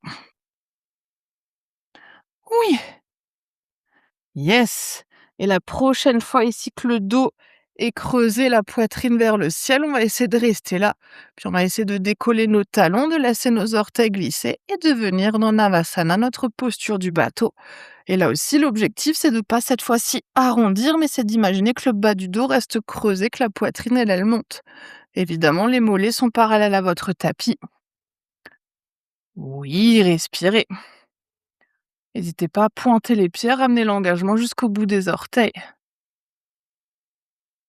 Oui, yes. Et la prochaine fois ici que le dos est creusé, la poitrine vers le ciel, on va essayer de rester là. Puis on va essayer de décoller nos talons, de laisser nos orteils glisser et de venir dans Navasana, notre posture du bateau. Et là aussi, l'objectif, c'est de pas cette fois-ci arrondir, mais c'est d'imaginer que le bas du dos reste creusé, que la poitrine, elle monte. Évidemment, les mollets sont parallèles à votre tapis. Oui, respirez. N'hésitez pas à pointer les pieds, ramener l'engagement jusqu'au bout des orteils.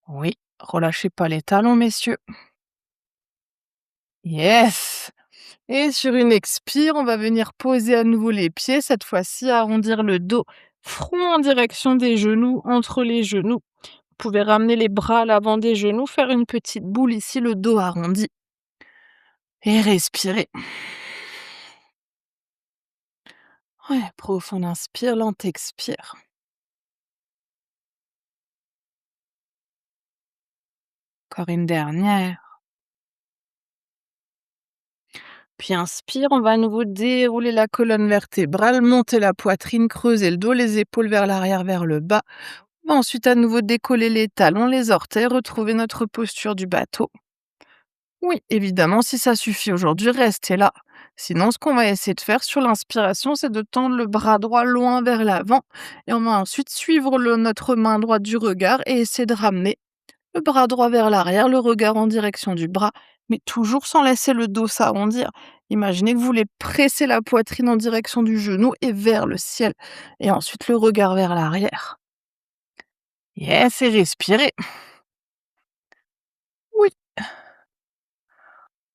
Oui, relâchez pas les talons, messieurs. Yes! Et sur une expire, on va venir poser à nouveau les pieds, cette fois-ci arrondir le dos, front en direction des genoux, entre les genoux. Vous pouvez ramener les bras à l'avant des genoux, faire une petite boule ici, le dos arrondi. Et respirez. Ouais, profond inspire, lent expire. Encore une dernière. Puis inspire, on va à nouveau dérouler la colonne vertébrale, monter la poitrine, creuser le dos, les épaules vers l'arrière, vers le bas. On va ensuite à nouveau décoller les talons, les orteils, retrouver notre posture du bateau. Oui, évidemment, si ça suffit aujourd'hui, restez là. Sinon, ce qu'on va essayer de faire sur l'inspiration, c'est de tendre le bras droit loin vers l'avant. Et on va ensuite suivre notre main droite du regard et essayer de ramener le bras droit vers l'arrière, le regard en direction du bras, mais toujours sans laisser le dos s'arrondir. Imaginez que vous voulez presser la poitrine en direction du genou et vers le ciel. Et ensuite le regard vers l'arrière. Yes, et respirez. Oui.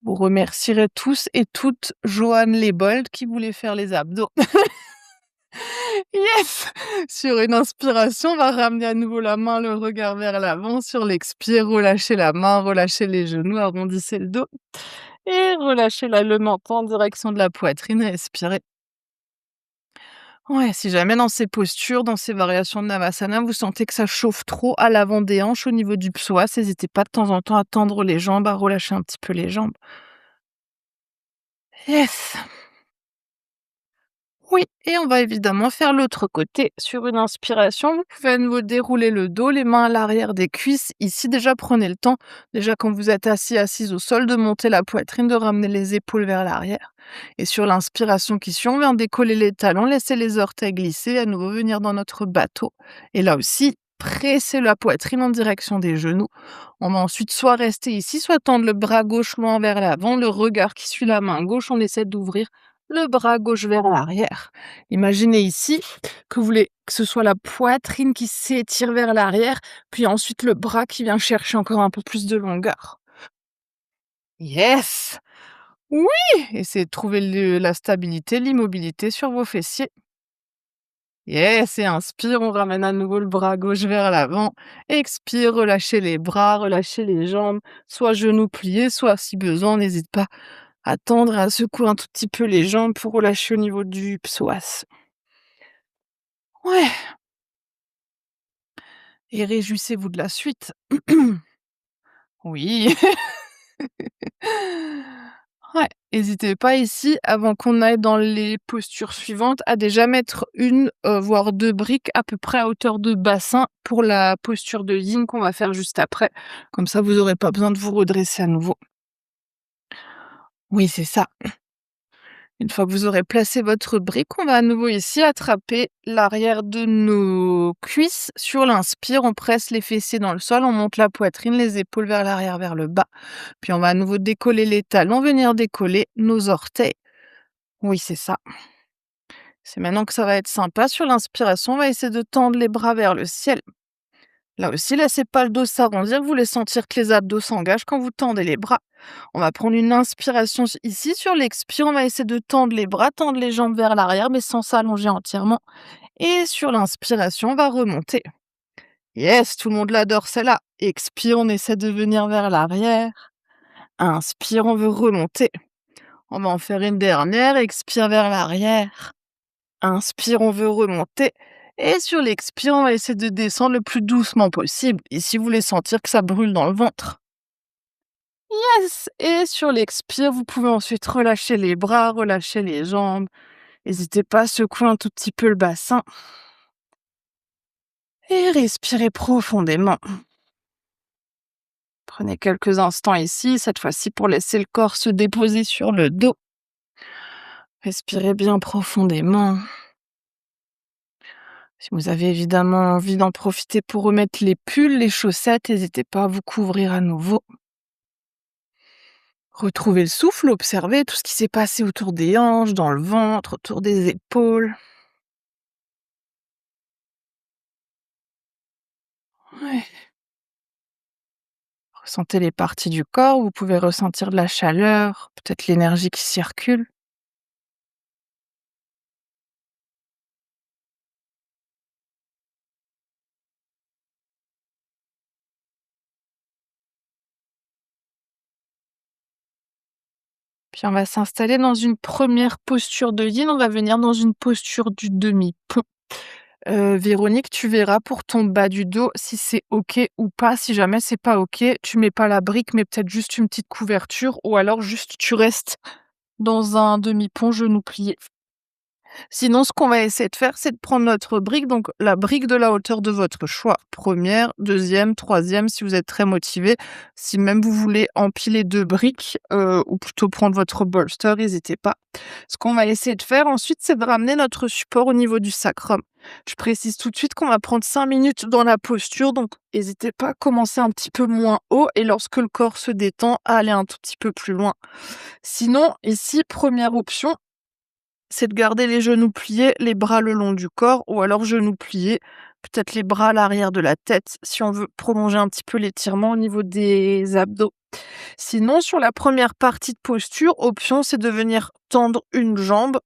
Vous remercierez tous et toutes Joanne Lebold qui voulait faire les abdos. Yes! Sur une inspiration, on va ramener à nouveau la main, le regard vers l'avant. Sur l'expire, relâchez la main, relâchez les genoux, arrondissez le dos. Et relâchez le menton en direction de la poitrine et expirez. Ouais, si jamais dans ces postures, dans ces variations de Navasana, vous sentez que ça chauffe trop à l'avant des hanches, au niveau du psoas, n'hésitez pas de temps en temps à tendre les jambes, à relâcher un petit peu les jambes. Yes! Oui, et on va évidemment faire l'autre côté. Sur une inspiration, vous pouvez à nouveau dérouler le dos, les mains à l'arrière des cuisses. Ici, déjà, prenez le temps, déjà quand vous êtes assis, assise au sol, de monter la poitrine, de ramener les épaules vers l'arrière. Et sur l'inspiration qui suit, on vient décoller les talons, laisser les orteils glisser, à nouveau venir dans notre bateau. Et là aussi, presser la poitrine en direction des genoux. On va ensuite soit rester ici, soit tendre le bras gauche loin vers l'avant, le regard qui suit la main gauche, on essaie d'ouvrir le bras gauche vers l'arrière. Imaginez ici que vous voulez que ce soit la poitrine qui s'étire vers l'arrière, puis ensuite le bras qui vient chercher encore un peu plus de longueur. Yes! Oui! Essayez de trouver la stabilité, l'immobilité sur vos fessiers. Yes, et inspire, on ramène à nouveau le bras gauche vers l'avant. Expire, relâchez les bras, relâchez les jambes, soit genoux pliés, soit si besoin, n'hésite pas à tendre et à secouer un tout petit peu les jambes pour relâcher au niveau du psoas. Ouais, et réjouissez-vous de la suite. Oui. Ouais, hésitez pas ici, avant qu'on aille dans les postures suivantes, à déjà mettre une, voire 2 briques à peu près à hauteur de bassin pour la posture de yin qu'on va faire juste après. Comme ça, vous aurez pas besoin de vous redresser à nouveau. Oui, c'est ça. Une fois que vous aurez placé votre brique, on va à nouveau ici attraper l'arrière de nos cuisses. Sur l'inspire, on presse les fessiers dans le sol, on monte la poitrine, les épaules vers l'arrière, vers le bas. Puis on va à nouveau décoller les talons, venir décoller nos orteils. Oui, c'est ça. C'est maintenant que ça va être sympa. Sur l'inspiration, on va essayer de tendre les bras vers le ciel. Là aussi, laissez pas le dos s'arrondir. Vous voulez sentir que les abdos s'engagent quand vous tendez les bras. On va prendre une inspiration ici. Sur l'expire, on va essayer de tendre les bras, tendre les jambes vers l'arrière, mais sans s'allonger entièrement. Et sur l'inspiration, on va remonter. Yes, tout le monde l'adore celle-là. Expire, on essaie de venir vers l'arrière. Inspire, on veut remonter. On va en faire une dernière. Expire vers l'arrière. Inspire, on veut remonter. Et sur l'expire, on va essayer de descendre le plus doucement possible. Ici, vous voulez sentir que ça brûle dans le ventre. Yes! Et sur l'expire, vous pouvez ensuite relâcher les bras, relâcher les jambes. N'hésitez pas à secouer un tout petit peu le bassin. Et respirez profondément. Prenez quelques instants ici, cette fois-ci pour laisser le corps se déposer sur le dos. Respirez bien profondément. Si vous avez évidemment envie d'en profiter pour remettre les pulls, les chaussettes, n'hésitez pas à vous couvrir à nouveau. Retrouvez le souffle, observez tout ce qui s'est passé autour des hanches, dans le ventre, autour des épaules. Ouais. Ressentez les parties du corps, vous pouvez ressentir de la chaleur, peut-être l'énergie qui circule. Puis on va s'installer dans une première posture de yin, on va venir dans une posture du demi-pont. Véronique, tu verras pour ton bas du dos si c'est OK ou pas. Si jamais c'est pas OK, tu mets pas la brique, mais peut-être juste une petite couverture ou alors juste tu restes dans un demi-pont, genou plié. Sinon, ce qu'on va essayer de faire, c'est de prendre notre brique, donc la brique de la hauteur de votre choix. Première, deuxième, troisième, si vous êtes très motivé. Si même vous voulez empiler 2 briques, ou plutôt prendre votre bolster, n'hésitez pas. Ce qu'on va essayer de faire ensuite, c'est de ramener notre support au niveau du sacrum. Je précise tout de suite qu'on va prendre 5 minutes dans la posture, donc n'hésitez pas à commencer un petit peu moins haut et lorsque le corps se détend, à aller un tout petit peu plus loin. Sinon, ici, première option, c'est de garder les genoux pliés, les bras le long du corps ou alors genoux pliés, peut-être les bras à l'arrière de la tête si on veut prolonger un petit peu l'étirement au niveau des abdos. Sinon, sur la première partie de posture, option, c'est de venir tendre une jambe,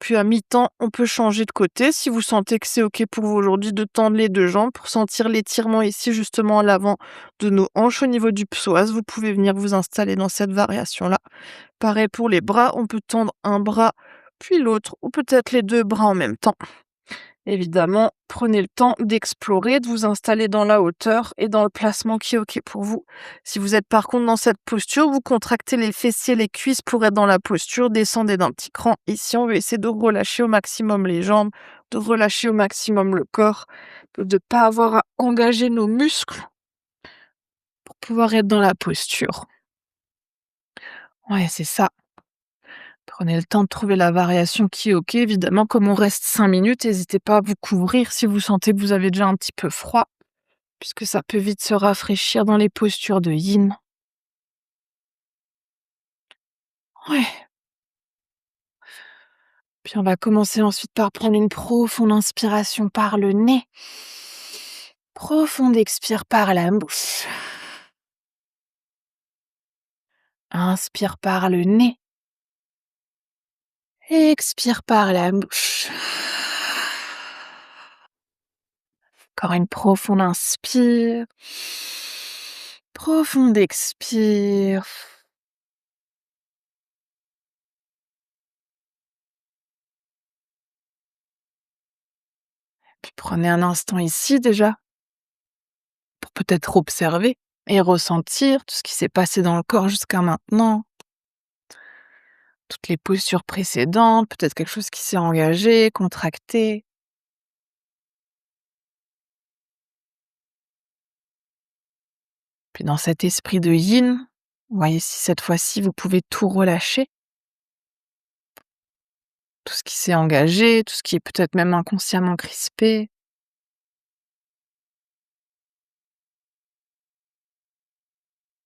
puis à mi-temps, on peut changer de côté si vous sentez que c'est OK pour vous aujourd'hui de tendre les 2 jambes pour sentir l'étirement ici justement à l'avant de nos hanches au niveau du psoas. Vous pouvez venir vous installer dans cette variation-là. Pareil pour les bras, on peut tendre un bras puis l'autre, ou peut-être les 2 bras en même temps. Évidemment, prenez le temps d'explorer, de vous installer dans la hauteur et dans le placement qui est OK pour vous. Si vous êtes par contre dans cette posture, vous contractez les fessiers, les cuisses pour être dans la posture, descendez d'un petit cran. Ici, on va essayer de relâcher au maximum les jambes, de relâcher au maximum le corps, de ne pas avoir à engager nos muscles pour pouvoir être dans la posture. Ouais, c'est ça. Prenez le temps de trouver la variation qui est OK. Évidemment, comme on reste 5 minutes, n'hésitez pas à vous couvrir si vous sentez que vous avez déjà un petit peu froid, puisque ça peut vite se rafraîchir dans les postures de yin. Ouais. Puis on va commencer ensuite par prendre une profonde inspiration par le nez. Profonde expire par la bouche. Inspire par le nez. Expire par la bouche. Encore une profonde inspire. Profonde expire. Puis prenez un instant ici déjà pour peut-être observer et ressentir tout ce qui s'est passé dans le corps jusqu'à maintenant, toutes les postures précédentes, peut-être quelque chose qui s'est engagé, contracté. Puis dans cet esprit de yin, voyez si cette fois-ci vous pouvez tout relâcher, tout ce qui s'est engagé, tout ce qui est peut-être même inconsciemment crispé.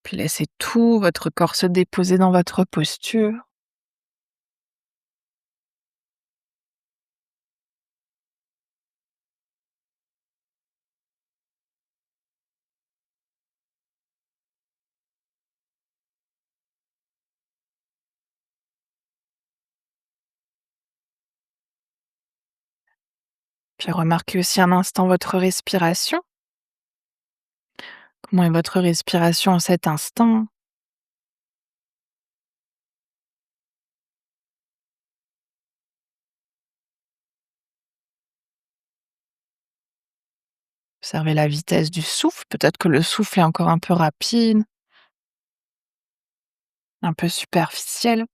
Puis laissez tout votre corps se déposer dans votre posture. Puis remarquez aussi un instant votre respiration. Comment est votre respiration en cet instant? Observez la vitesse du souffle. Peut-être que le souffle est encore un peu rapide, un peu superficiel.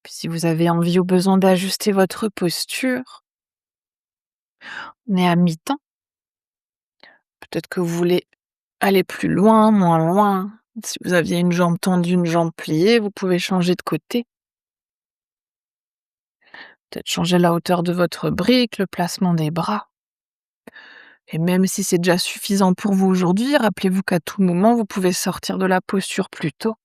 Puis si vous avez envie ou besoin d'ajuster votre posture, on est à mi-temps. Peut-être que vous voulez aller plus loin, moins loin. Si vous aviez une jambe tendue, une jambe pliée, vous pouvez changer de côté. Peut-être changer la hauteur de votre brique, le placement des bras. Et même si c'est déjà suffisant pour vous aujourd'hui, rappelez-vous qu'à tout moment, vous pouvez sortir de la posture plus tôt.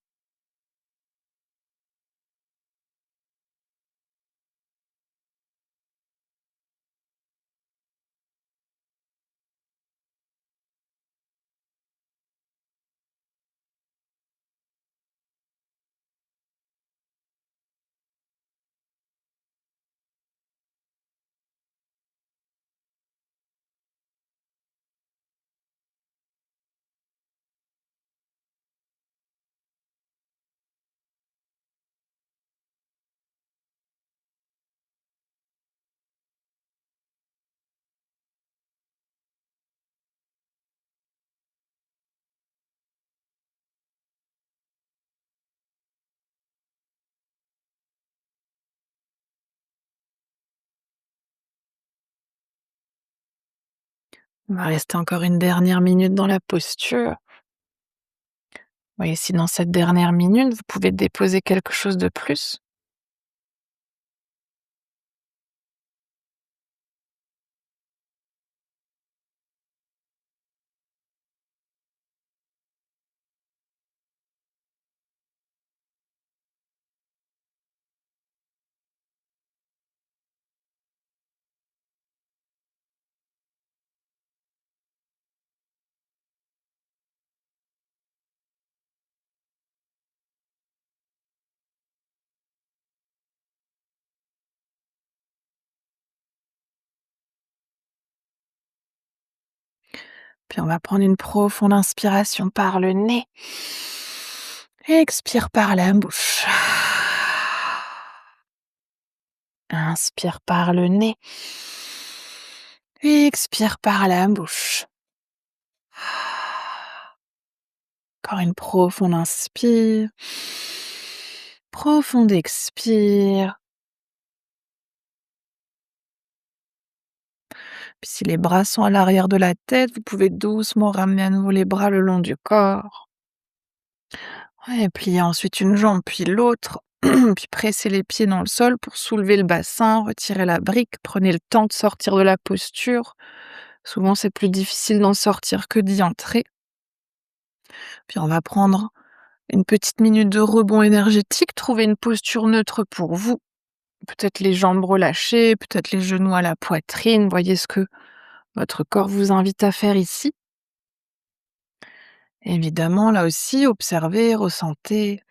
On va rester encore une dernière minute dans la posture. Voyez si dans cette dernière minute, vous pouvez déposer quelque chose de plus. Puis on va prendre une profonde inspiration par le nez. Expire par la bouche. Inspire par le nez. Expire par la bouche. Encore une profonde inspire. Profonde expire. Puis si les bras sont à l'arrière de la tête, vous pouvez doucement ramener à nouveau les bras le long du corps. Ouais, plier ensuite une jambe puis l'autre, puis presser les pieds dans le sol pour soulever le bassin, retirer la brique. Prenez le temps de sortir de la posture. Souvent, c'est plus difficile d'en sortir que d'y entrer. Puis on va prendre Une petite minute de rebond énergétique, trouvez une posture neutre pour vous. Peut-être les jambes relâchées, peut-être les genoux à la poitrine, voyez ce que votre corps vous invite à faire ici. Évidemment, là aussi, observez, ressentez,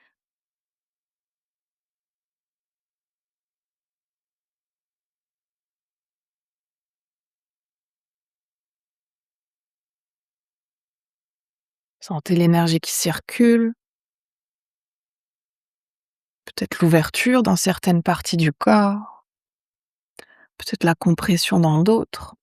sentez l'énergie qui circule, peut-être l'ouverture dans certaines parties du corps, peut-être la compression dans d'autres.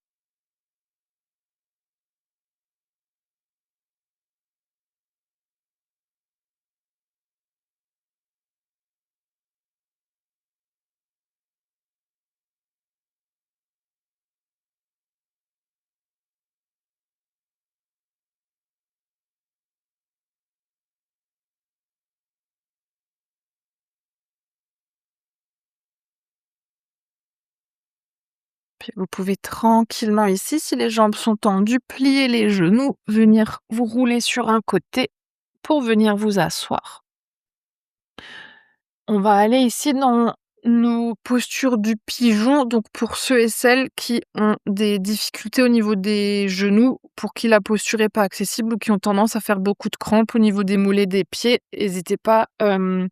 Puis vous pouvez tranquillement ici, si les jambes sont tendues, plier les genoux, venir vous rouler sur un côté pour venir vous asseoir. On va aller ici dans nos postures du pigeon, donc pour ceux et celles qui ont des difficultés au niveau des genoux, pour qui la posture est pas accessible ou qui ont tendance à faire beaucoup de crampes au niveau des mollets des pieds, n'hésitez pas, à me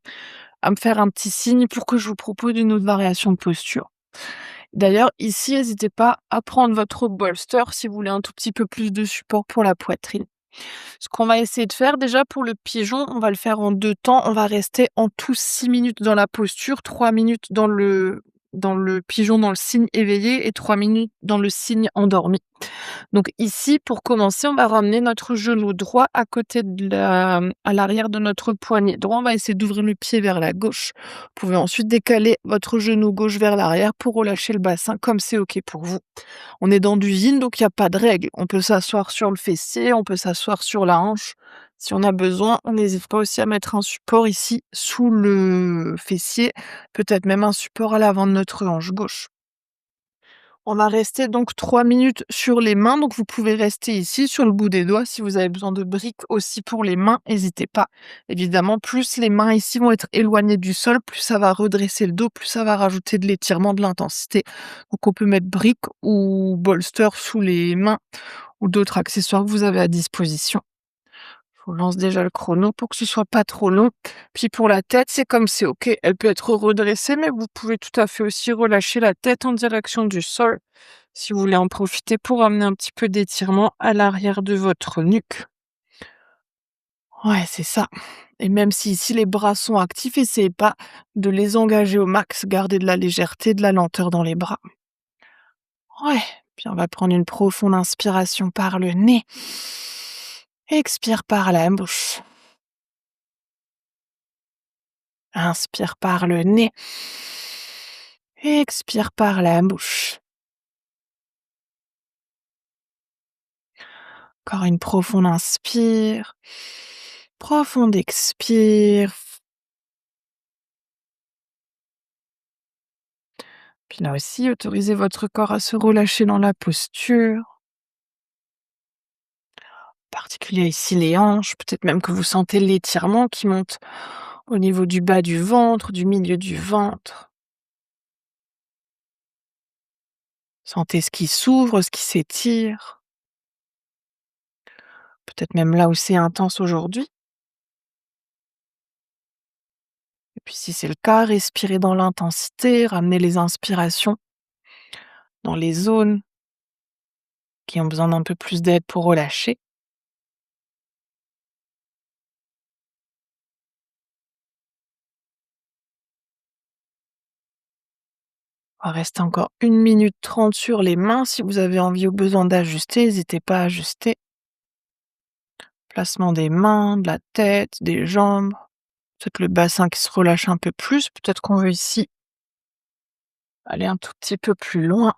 faire un petit signe pour que je vous propose une autre variation de posture. D'ailleurs, ici, n'hésitez pas à prendre votre bolster si vous voulez un tout petit peu plus de support pour la poitrine. Ce qu'on va essayer de faire déjà pour le pigeon, on va le faire en 2 temps. On va rester en tout 6 minutes dans la posture, 3 minutes dans le pigeon, dans le signe éveillé et 3 minutes dans le signe endormi. Donc ici, pour commencer, on va ramener notre genou droit à côté à l'arrière de notre poignet droit. On va essayer d'ouvrir le pied vers la gauche. Vous pouvez ensuite décaler votre genou gauche vers l'arrière pour relâcher le bassin comme c'est OK pour vous. On est dans du yin, donc il y a pas de règle. On peut s'asseoir sur le fessier, on peut s'asseoir sur la hanche. Si on a besoin, on n'hésite pas aussi à mettre un support ici sous le fessier, peut-être même un support à l'avant de notre hanche gauche. On va rester donc 3 minutes sur les mains, donc vous pouvez rester ici sur le bout des doigts. Si vous avez besoin de briques aussi pour les mains, n'hésitez pas. Évidemment, plus les mains ici vont être éloignées du sol, plus ça va redresser le dos, plus ça va rajouter de l'étirement, de l'intensité. Donc on peut mettre briques ou bolster sous les mains ou d'autres accessoires que vous avez à disposition. Je vous lance déjà le chrono pour que ce soit pas trop long. Puis pour la tête, c'est comme c'est OK. Elle peut être redressée, mais vous pouvez tout à fait aussi relâcher la tête en direction du sol si vous voulez en profiter pour amener un petit peu d'étirement à l'arrière de votre nuque. Ouais, c'est ça. Et même si ici les bras sont actifs, essayez pas de les engager au max. Gardez de la légèreté, de la lenteur dans les bras. Ouais. Puis on va prendre une profonde inspiration par le nez. Expire par la bouche. Inspire par le nez. Expire par la bouche. Encore une profonde inspire. Profonde expire. Puis là aussi, autorisez votre corps à se relâcher dans la posture. En particulier ici les hanches, peut-être même que vous sentez l'étirement qui monte au niveau du bas du ventre, du milieu du ventre. Sentez ce qui s'ouvre, ce qui s'étire. Peut-être même là où c'est intense aujourd'hui. Et puis si c'est le cas, respirez dans l'intensité, ramenez les inspirations dans les zones qui ont besoin d'un peu plus d'aide pour relâcher. On va rester encore 1 minute 30 sur les mains. Si vous avez envie ou besoin d'ajuster, n'hésitez pas à ajuster. Placement des mains, de la tête, des jambes, peut-être le bassin qui se relâche un peu plus. Peut-être qu'on veut ici aller un tout petit peu plus loin.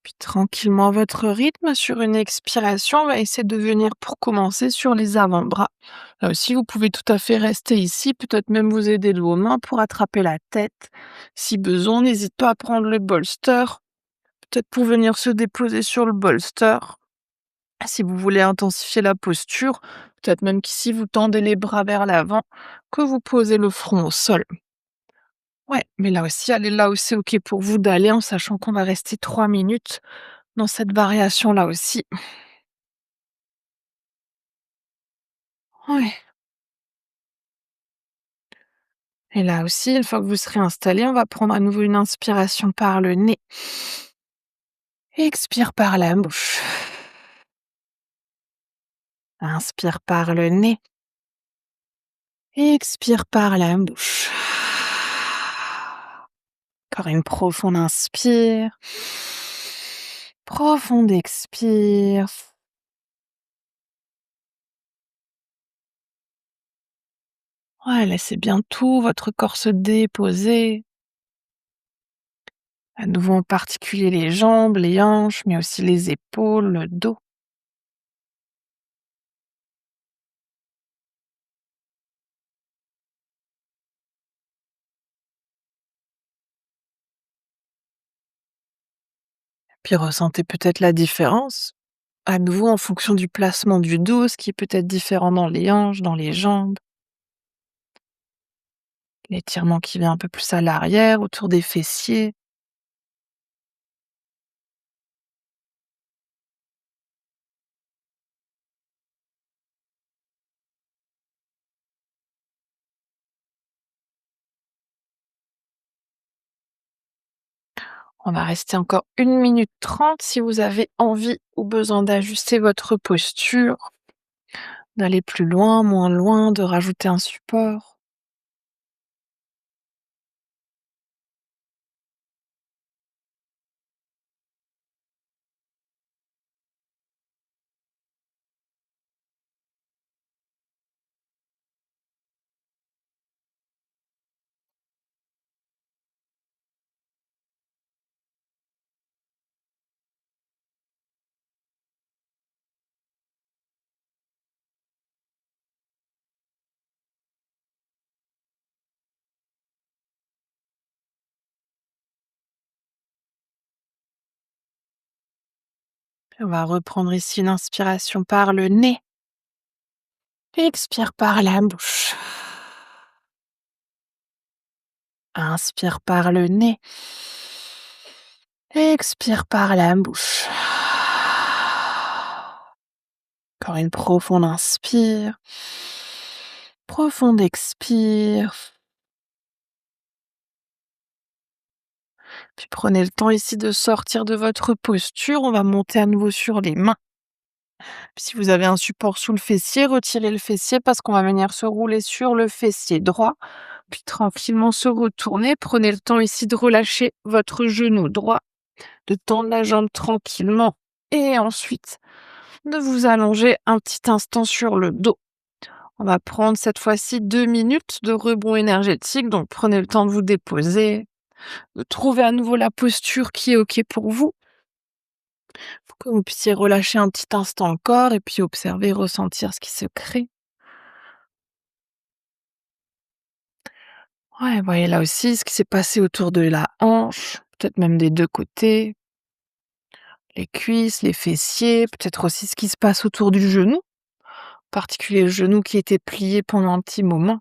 Puis tranquillement à votre rythme, sur une expiration, on va essayer de venir pour commencer sur les avant-bras. Là aussi, vous pouvez tout à fait rester ici, peut-être même vous aider de vos mains pour attraper la tête. Si besoin, n'hésite pas à prendre le bolster, peut-être pour venir se déposer sur le bolster. Si vous voulez intensifier la posture, peut-être même qu'ici vous tendez les bras vers l'avant, que vous posez le front au sol. Ouais, mais là aussi, allez là où c'est OK pour vous d'aller en sachant qu'on va rester 3 minutes dans cette variation-là aussi. Ouais. Et là aussi, une fois que vous serez installé, on va prendre à nouveau une inspiration par le nez. Expire par la bouche. Inspire par le nez. Expire par la bouche. Encore une profonde inspire. Profonde expire. Ouais, laissez bien tout votre corps se déposer. À nouveau en particulier les jambes, les hanches, mais aussi les épaules, le dos. Puis ressentez peut-être la différence. À nouveau en fonction du placement du dos, ce qui est peut-être différent dans les hanches, dans les jambes. L'étirement qui vient un peu plus à l'arrière, autour des fessiers. On va rester encore 1 minute 30 si vous avez envie ou besoin d'ajuster votre posture, d'aller plus loin, moins loin, de rajouter un support. Puis on va reprendre ici une inspiration par le nez. Expire par la bouche. Inspire par le nez. Expire par la bouche. Encore une profonde inspire. Profonde expire. Puis prenez le temps ici de sortir de votre posture. On va monter à nouveau sur les mains. Puis si vous avez un support sous le fessier, retirez le fessier parce qu'on va venir se rouler sur le fessier droit. Puis tranquillement se retourner. Prenez le temps ici de relâcher votre genou droit, de tendre la jambe tranquillement. Et ensuite, de vous allonger un petit instant sur le dos. On va prendre cette fois-ci 2 minutes de rebond énergétique. Donc prenez le temps de vous déposer, de trouver à nouveau la posture qui est OK pour vous. Pour que vous puissiez relâcher un petit instant le corps et puis observer, ressentir ce qui se crée. Ouais, voyez là aussi ce qui s'est passé autour de la hanche, peut-être même des 2 côtés, les cuisses, les fessiers, peut-être aussi ce qui se passe autour du genou, en particulier le genou qui était plié pendant un petit moment.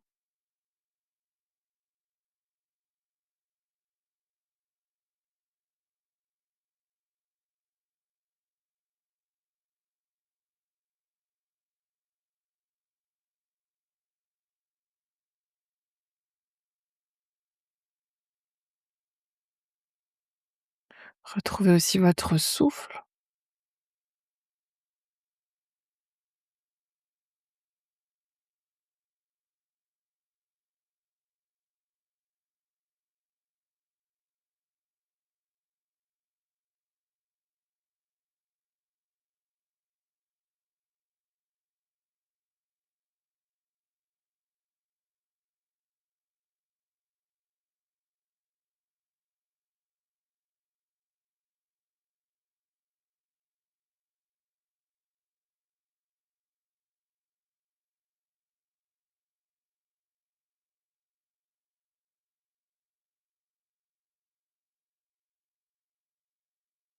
Retrouvez aussi votre souffle.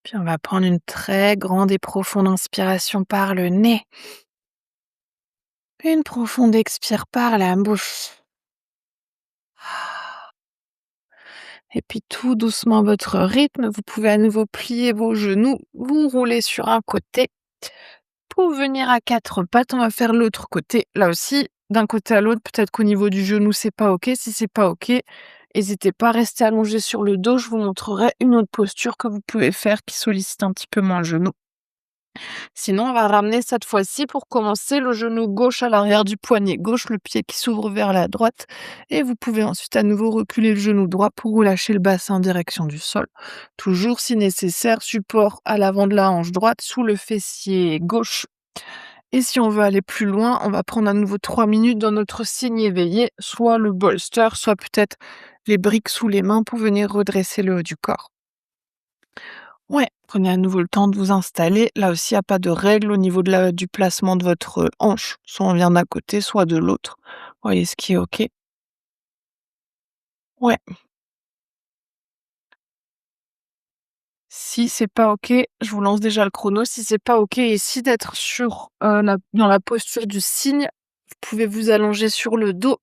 Puis on va prendre une très grande et profonde inspiration par le nez. Une profonde expire par la bouche. Et puis tout doucement à votre rythme, vous pouvez à nouveau plier vos genoux, vous rouler sur un côté. Pour venir à quatre pattes, on va faire l'autre côté. Là aussi, d'un côté à l'autre, peut-être qu'au niveau du genou, c'est pas OK. Si c'est pas OK, n'hésitez pas à rester allongé sur le dos. Je vous montrerai une autre posture que vous pouvez faire qui sollicite un petit peu moins le genou. Sinon, on va ramener cette fois-ci pour commencer le genou gauche à l'arrière du poignet gauche, le pied qui s'ouvre vers la droite. Et vous pouvez ensuite à nouveau reculer le genou droit pour relâcher le bassin en direction du sol. Toujours, si nécessaire, support à l'avant de la hanche droite sous le fessier gauche. Et si on veut aller plus loin, on va prendre à nouveau 3 minutes dans notre signe éveillé, soit le bolster, soit peut-être les briques sous les mains pour venir redresser le haut du corps. Ouais, prenez à nouveau le temps de vous installer. Là aussi, il n'y a pas de règle au niveau du placement de votre hanche. Soit on vient d'un côté, soit de l'autre. Voyez ce qui est OK. Ouais, si c'est pas OK, je vous lance déjà le chrono. Si c'est pas OK, ici d'être dans la posture du cygne, vous pouvez vous allonger sur le dos,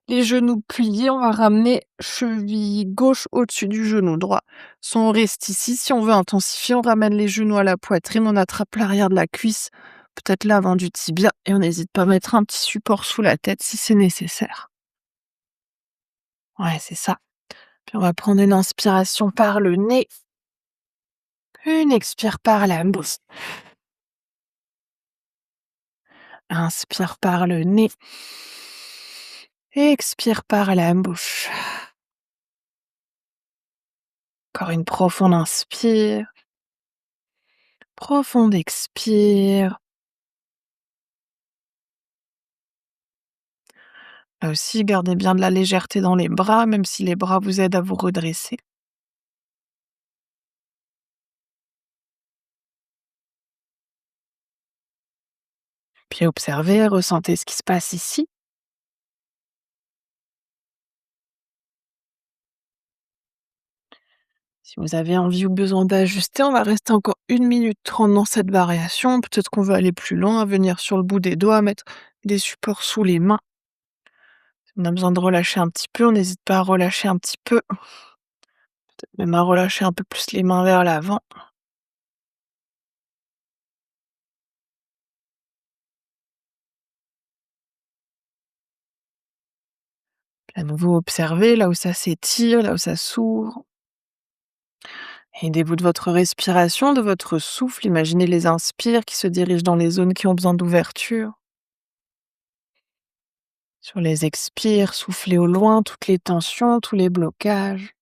les genoux pliés. On va ramener cheville gauche au-dessus du genou droit. Soit on reste ici. Si on veut intensifier, on ramène les genoux à la poitrine, on attrape l'arrière de la cuisse, peut-être l'avant du tibia, et on n'hésite pas à mettre un petit support sous la tête si c'est nécessaire. Ouais, c'est ça. Puis on va prendre une inspiration par le nez, une expire par la bouche. Inspire par le nez. Expire par la bouche. Encore une profonde inspire. Profonde expire. Là aussi, gardez bien de la légèreté dans les bras, même si les bras vous aident à vous redresser. Puis observez, ressentez ce qui se passe ici. Si vous avez envie ou besoin d'ajuster, on va rester encore 1 minute 30 dans cette variation. Peut-être qu'on veut aller plus loin, venir sur le bout des doigts, mettre des supports sous les mains. Si on a besoin de relâcher un petit peu, on n'hésite pas à relâcher un petit peu. Même à relâcher un peu plus les mains vers l'avant. Puis à nouveau observez là où ça s'étire, là où ça s'ouvre. Aidez-vous de votre respiration, de votre souffle. Imaginez les inspires qui se dirigent dans les zones qui ont besoin d'ouverture. Sur les expires, soufflez au loin toutes les tensions, tous les blocages.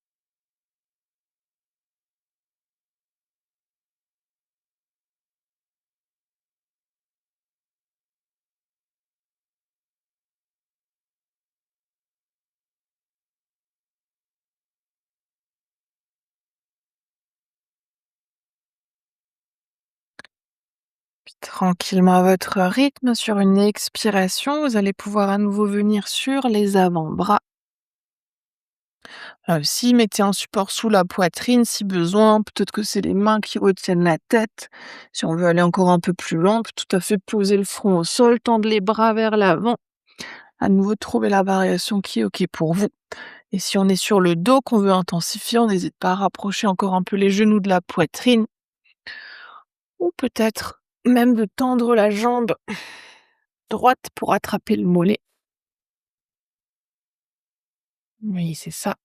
Puis tranquillement à votre rythme, sur une expiration, vous allez pouvoir à nouveau venir sur les avant-bras. Là aussi, mettez un support sous la poitrine si besoin. Peut-être que c'est les mains qui retiennent la tête. Si on veut aller encore un peu plus loin, on peut tout à fait poser le front au sol, tendre les bras vers l'avant. À nouveau, trouver la variation qui est OK pour vous. Et si on est sur le dos, qu'on veut intensifier, on n'hésite pas à rapprocher encore un peu les genoux de la poitrine. Ou peut-être même de tendre la jambe droite pour attraper le mollet. Oui, c'est ça.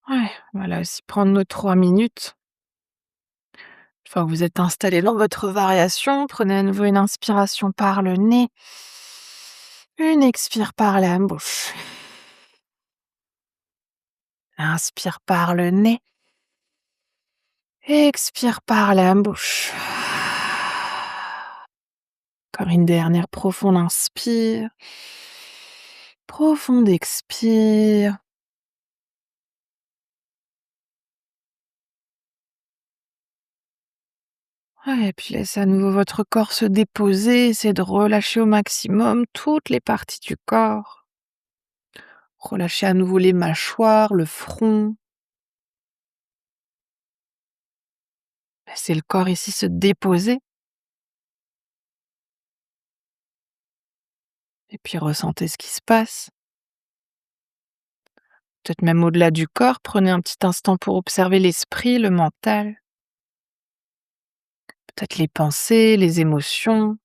Ouais, voilà aussi prendre nos 3 minutes. Une fois que vous êtes installé dans votre variation, prenez à nouveau une inspiration par le nez, une expire par la bouche. Inspire par le nez, expire par la bouche. Encore une dernière profonde inspire, profonde expire. Ouais, et puis laissez à nouveau votre corps se déposer, essayez de relâcher au maximum toutes les parties du corps. Relâchez à nouveau les mâchoires, le front. Laissez le corps ici se déposer et puis ressentez ce qui se passe. Peut-être même au-delà du corps, prenez un petit instant pour observer l'esprit, le mental, peut-être les pensées, les émotions.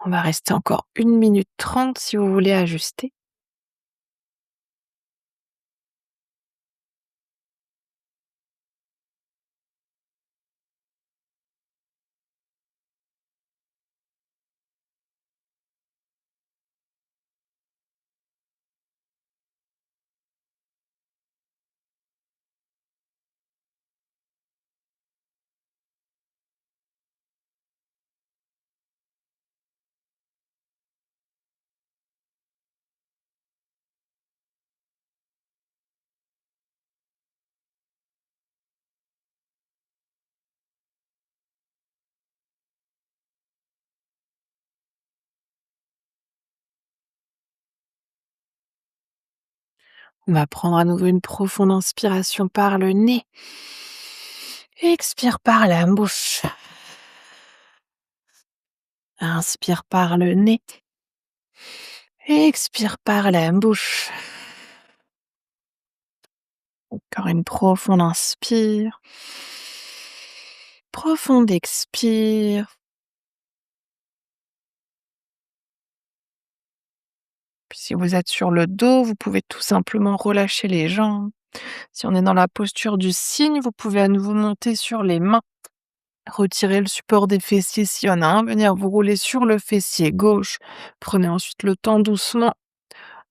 On va rester encore 1 minute 30 si vous voulez ajuster. On va prendre à nouveau une profonde inspiration par le nez. Expire par la bouche. Inspire par le nez. Expire par la bouche. Encore une profonde inspire. Profonde expire. Puis si vous êtes sur le dos, vous pouvez tout simplement relâcher les jambes. Si on est dans la posture du cygne, vous pouvez à nouveau monter sur les mains. Retirer le support des fessiers s'il y en a un, venir vous rouler sur le fessier gauche. Prenez ensuite le temps doucement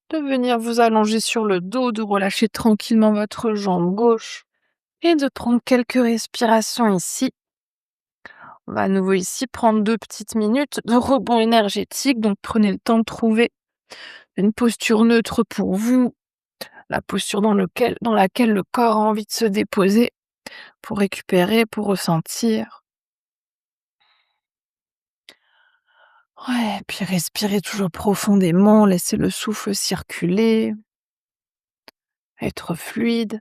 de venir vous allonger sur le dos, de relâcher tranquillement votre jambe gauche et de prendre quelques respirations ici. On va à nouveau ici prendre 2 petites minutes de rebond énergétique. Donc prenez le temps de trouver une posture neutre pour vous, la posture dans laquelle le corps a envie de se déposer pour récupérer, pour ressentir. Ouais, puis respirez toujours profondément, laissez le souffle circuler, être fluide.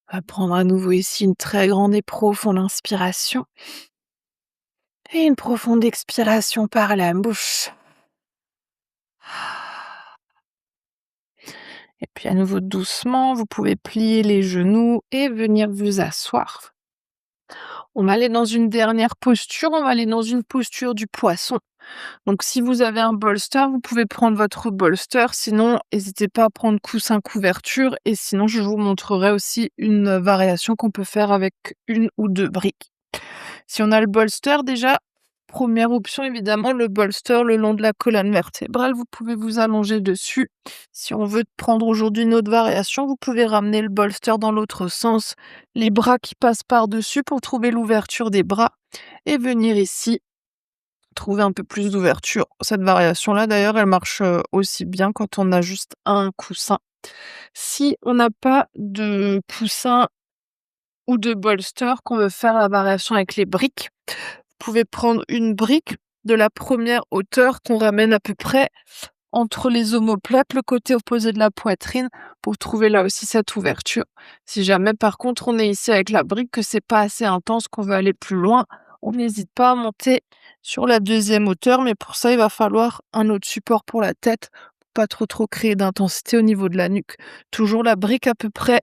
On va prendre à nouveau ici une très grande et profonde inspiration et une profonde expiration par la bouche. Et puis à nouveau doucement, vous pouvez plier les genoux et venir vous asseoir. On va aller dans une dernière posture, on va aller dans une posture du poisson. Donc si vous avez un bolster, vous pouvez prendre votre bolster, sinon n'hésitez pas à prendre coussin couverture et sinon je vous montrerai aussi une variation qu'on peut faire avec 1 ou 2 briques. Si on a le bolster déjà, première option évidemment le bolster le long de la colonne vertébrale, vous pouvez vous allonger dessus. Si on veut prendre aujourd'hui une autre variation, vous pouvez ramener le bolster dans l'autre sens, les bras qui passent par-dessus pour trouver l'ouverture des bras et venir ici trouver un peu plus d'ouverture. Cette variation-là d'ailleurs, elle marche, aussi bien quand on a juste un coussin. Si on n'a pas de coussin ou de bolster, qu'on veut faire la variation avec les briques, vous pouvez prendre une brique de la première hauteur qu'on ramène à peu près entre les omoplates, le côté opposé de la poitrine, pour trouver là aussi cette ouverture. Si jamais par contre on est ici avec la brique, que c'est pas assez intense, qu'on veut aller plus loin, on n'hésite pas à monter sur la deuxième hauteur, mais pour ça il va falloir un autre support pour la tête, pour pas trop créer d'intensité au niveau de la nuque. Toujours la brique à peu près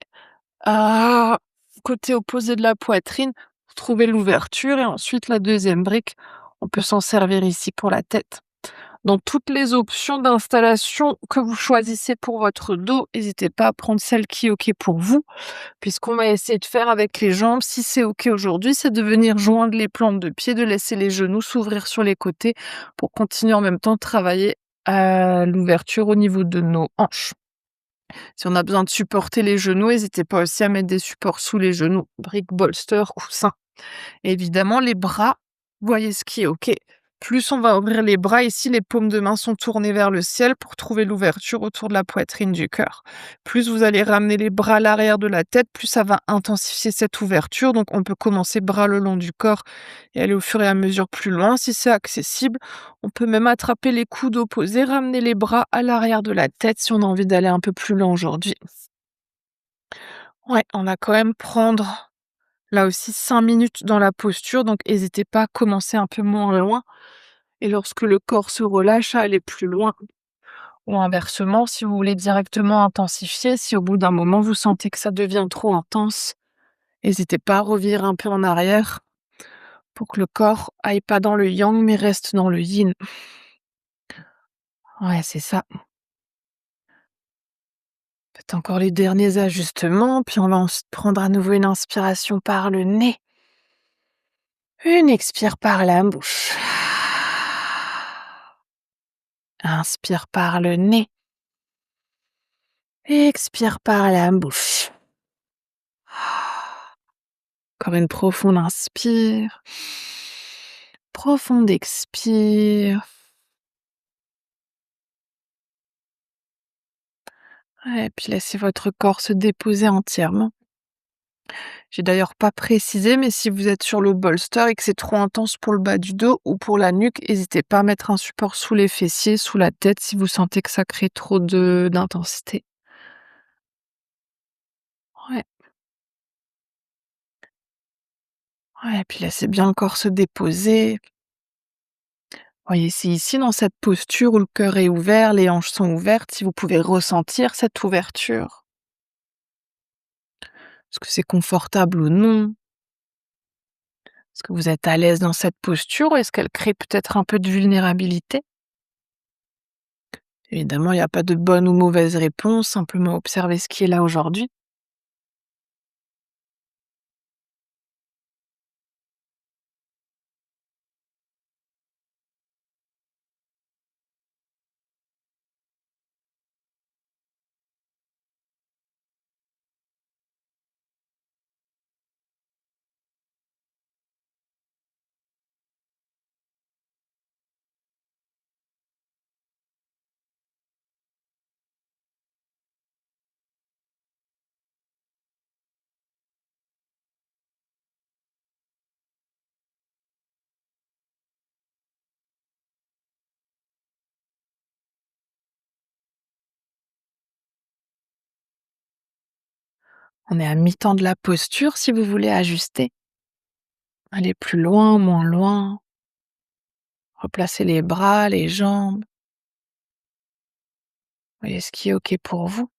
à côté opposé de la poitrine, pour trouver l'ouverture, et ensuite la deuxième brique, on peut s'en servir ici pour la tête. Dans toutes les options d'installation que vous choisissez pour votre dos, n'hésitez pas à prendre celle qui est OK pour vous, puisqu'on va essayer de faire avec les jambes. Si c'est OK aujourd'hui, c'est de venir joindre les plantes de pied, de laisser les genoux s'ouvrir sur les côtés pour continuer en même temps de travailler à l'ouverture au niveau de nos hanches. Si on a besoin de supporter les genoux, n'hésitez pas aussi à mettre des supports sous les genoux, briques, bolster, coussins. Évidemment, les bras, voyez ce qui est OK. Plus on va ouvrir les bras, ici, les paumes de main sont tournées vers le ciel pour trouver l'ouverture autour de la poitrine du cœur. Plus vous allez ramener les bras à l'arrière de la tête, plus ça va intensifier cette ouverture. Donc, on peut commencer bras le long du corps et aller au fur et à mesure plus loin si c'est accessible. On peut même attraper les coudes opposés, ramener les bras à l'arrière de la tête si on a envie d'aller un peu plus loin aujourd'hui. Ouais, on va quand même prendre là aussi 5 minutes dans la posture, donc n'hésitez pas à commencer un peu moins loin et lorsque le corps se relâche, à aller plus loin. Ou inversement, si vous voulez directement intensifier, si au bout d'un moment vous sentez que ça devient trop intense, n'hésitez pas à revenir un peu en arrière pour que le corps aille pas dans le yang mais reste dans le yin. Ouais, c'est ça. Faites encore les derniers ajustements, puis on va ensuite prendre à nouveau une inspiration par le nez. Une expire par la bouche. Inspire par le nez. Expire par la bouche. Encore une profonde inspire. Profonde expire. Ouais, et puis laissez votre corps se déposer entièrement. J'ai d'ailleurs pas précisé, mais si vous êtes sur le bolster et que c'est trop intense pour le bas du dos ou pour la nuque, n'hésitez pas à mettre un support sous les fessiers, sous la tête, si vous sentez que ça crée trop d'intensité. Ouais, ouais, et puis laissez bien le corps se déposer. Voyez, c'est ici dans cette posture où le cœur est ouvert, les hanches sont ouvertes, si vous pouvez ressentir cette ouverture. Est-ce que c'est confortable ou non? Est-ce que vous êtes à l'aise dans cette posture ou est-ce qu'elle crée peut-être un peu de vulnérabilité? Évidemment, il n'y a pas de bonne ou mauvaise réponse, simplement observer ce qui est là aujourd'hui. On est à mi-temps de la posture si vous voulez ajuster. Aller plus loin, moins loin. Replacer les bras, les jambes. Voyez ce qui est OK pour vous.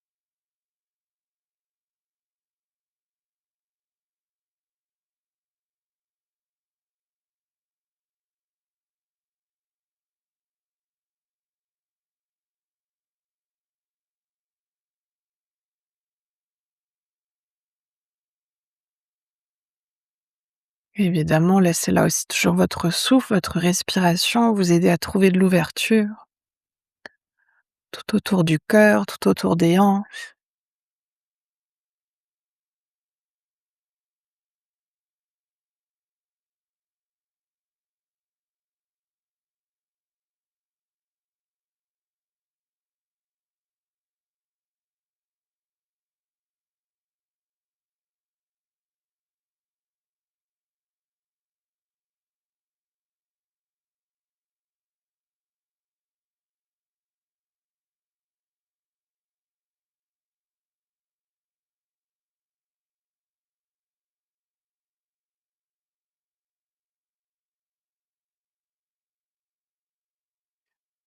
Évidemment, laissez là aussi toujours votre souffle, votre respiration vous aider à trouver de l'ouverture tout autour du cœur, tout autour des hanches.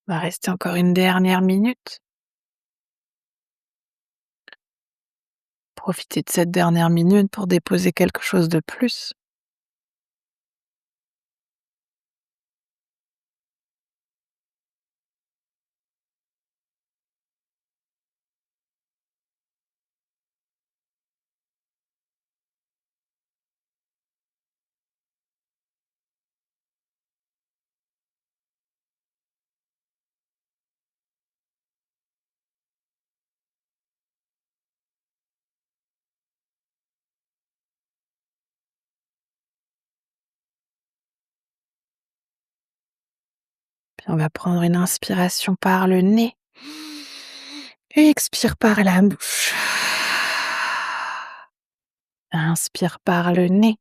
Va rester encore une dernière minute. Profitez de cette dernière minute pour déposer quelque chose de plus. Puis on va prendre une inspiration par le nez et expire par la bouche. Inspire par le nez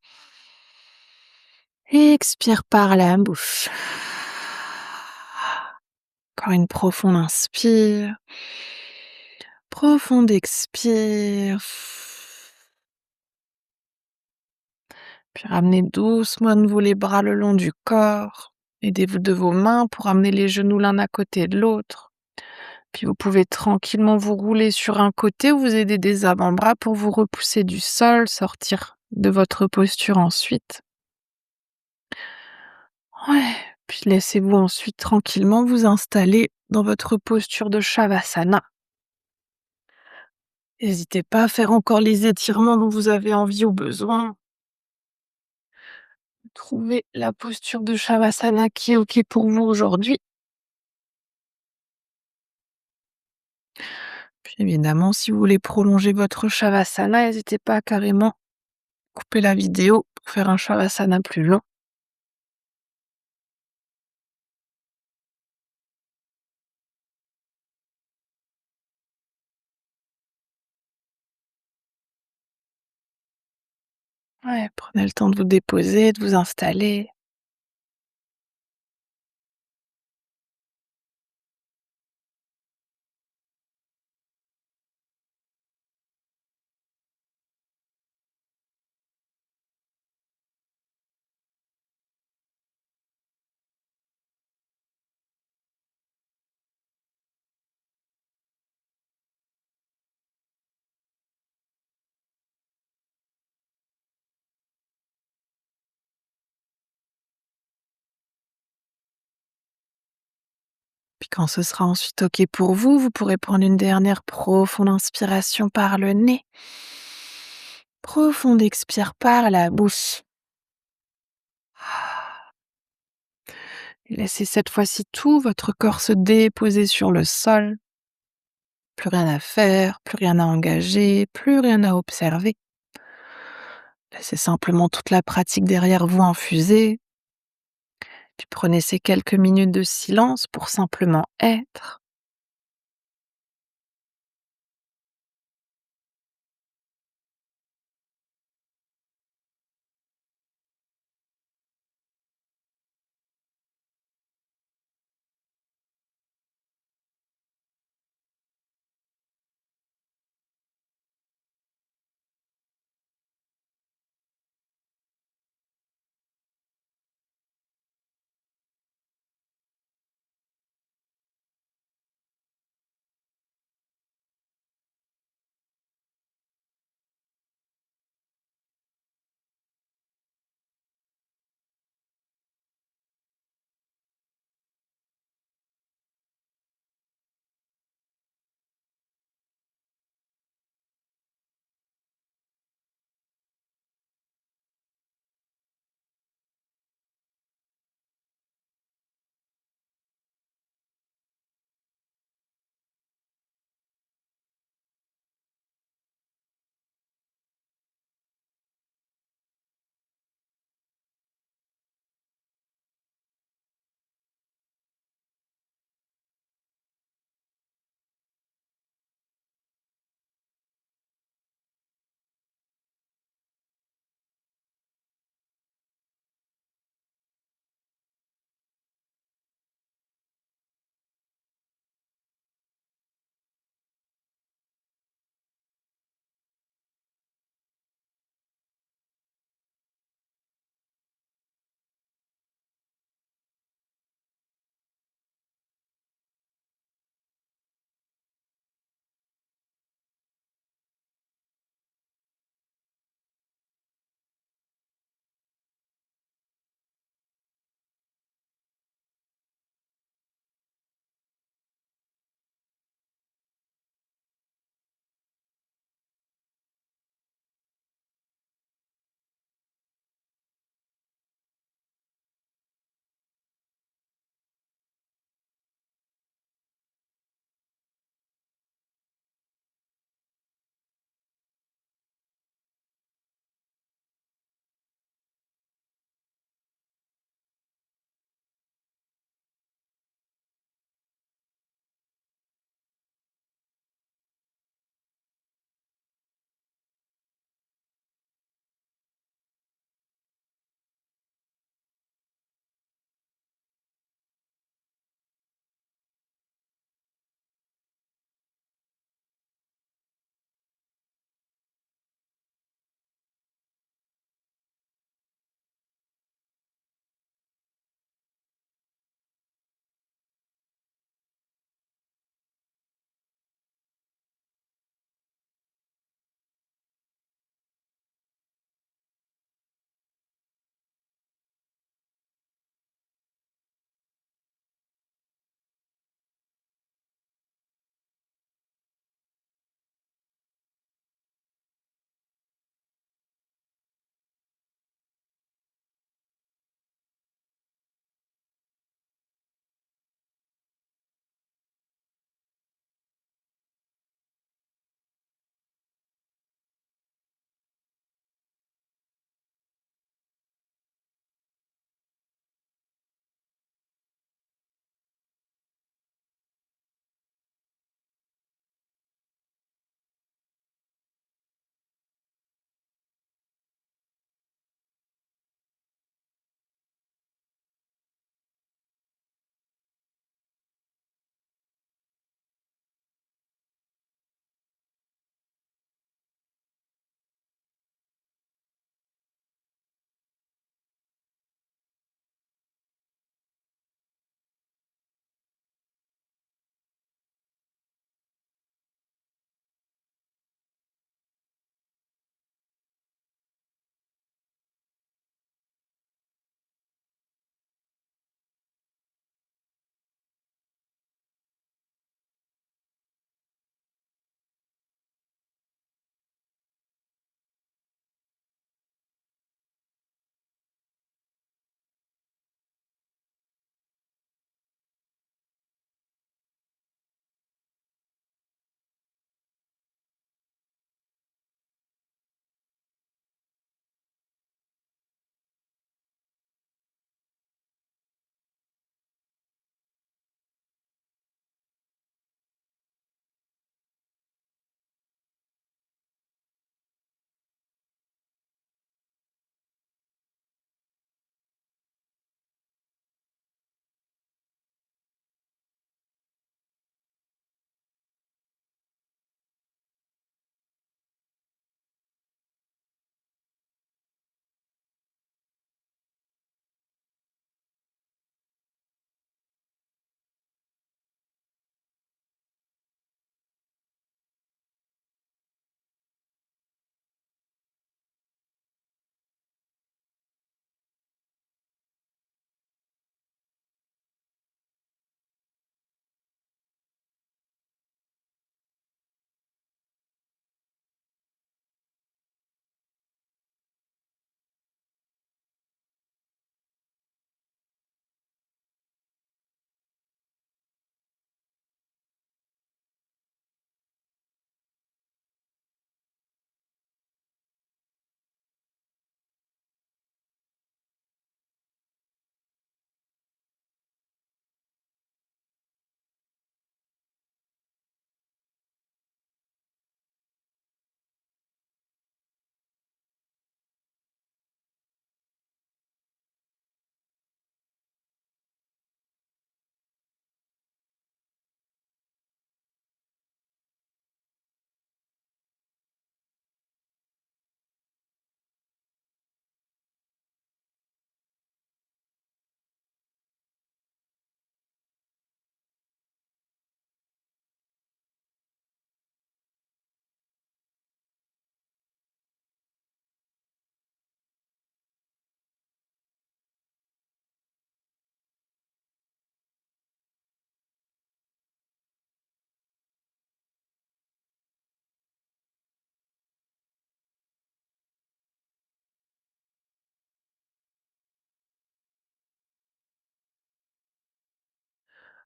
et expire par la bouche. Encore une profonde inspire, profonde expire. Puis ramenez doucement à nouveau les bras le long du corps. Aidez-vous de vos mains pour amener les genoux l'un à côté de l'autre. Puis vous pouvez tranquillement vous rouler sur un côté ou vous aider des avant-bras pour vous repousser du sol, sortir de votre posture ensuite. Ouais. Puis laissez-vous ensuite tranquillement vous installer dans votre posture de Shavasana. N'hésitez pas à faire encore les étirements dont vous avez envie ou besoin. Trouvez la posture de Shavasana qui est OK pour vous aujourd'hui. Puis évidemment, si vous voulez prolonger votre Shavasana, n'hésitez pas à carrément couper la vidéo pour faire un Shavasana plus long. Ouais, prenez le temps de vous déposer, de vous installer. Puis quand ce sera ensuite OK pour vous, vous pourrez prendre une dernière profonde inspiration par le nez. Profonde expire par la bouche. Et laissez cette fois-ci tout votre corps se déposer sur le sol. Plus rien à faire, plus rien à engager, plus rien à observer. Laissez simplement toute la pratique derrière vous infuser. Puis prenez ces quelques minutes de silence pour simplement être.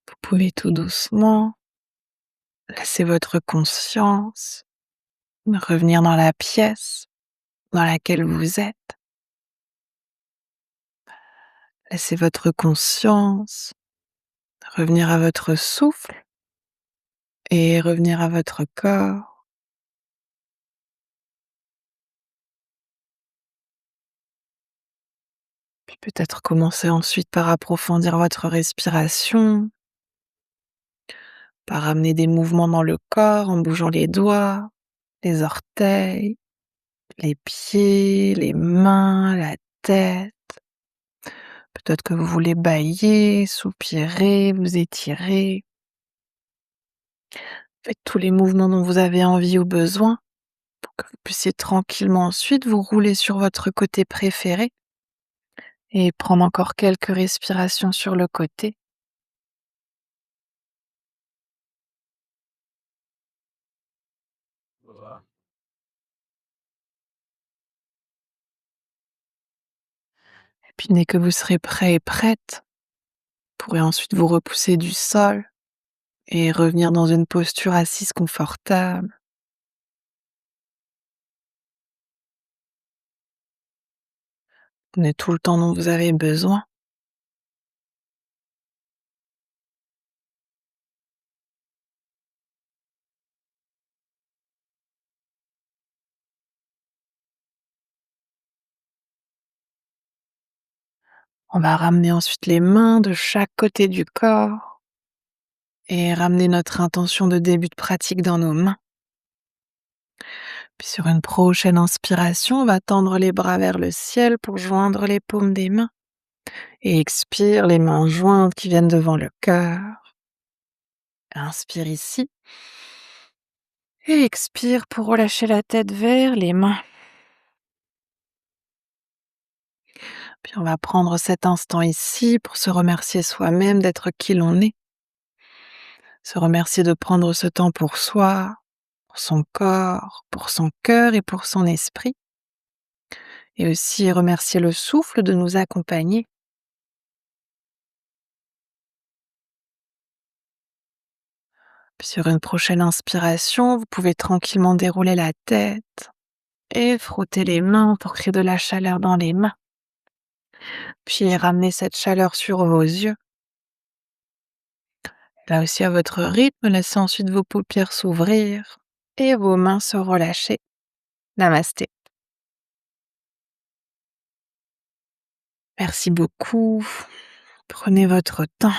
Vous pouvez tout doucement laisser votre conscience revenir dans la pièce dans laquelle vous êtes. Laissez votre conscience revenir à votre souffle et revenir à votre corps. Puis peut-être commencer ensuite par approfondir votre respiration, par amener des mouvements dans le corps en bougeant les doigts, les orteils, les pieds, les mains, la tête. Peut-être que vous voulez bâiller, soupirer, vous étirer. Faites tous les mouvements dont vous avez envie ou besoin pour que vous puissiez tranquillement ensuite vous rouler sur votre côté préféré et prendre encore quelques respirations sur le côté. Et puis dès que vous serez prêt et prête, vous pourrez ensuite vous repousser du sol et revenir dans une posture assise confortable. Prenez tout le temps dont vous avez besoin. On va ramener ensuite les mains de chaque côté du corps et ramener notre intention de début de pratique dans nos mains. Puis sur une prochaine inspiration, on va tendre les bras vers le ciel pour joindre les paumes des mains. Et expire, les mains jointes qui viennent devant le cœur. Inspire ici. Et expire pour relâcher la tête vers les mains. Puis on va prendre cet instant ici pour se remercier soi-même d'être qui l'on est. Se remercier de prendre ce temps pour soi, pour son corps, pour son cœur et pour son esprit. Et aussi remercier le souffle de nous accompagner. Puis sur une prochaine inspiration, vous pouvez tranquillement dérouler la tête et frotter les mains pour créer de la chaleur dans les mains. Puis ramenez cette chaleur sur vos yeux. Là aussi à votre rythme, laissez ensuite vos paupières s'ouvrir et vos mains se relâcher. Namasté. Merci beaucoup. Prenez votre temps.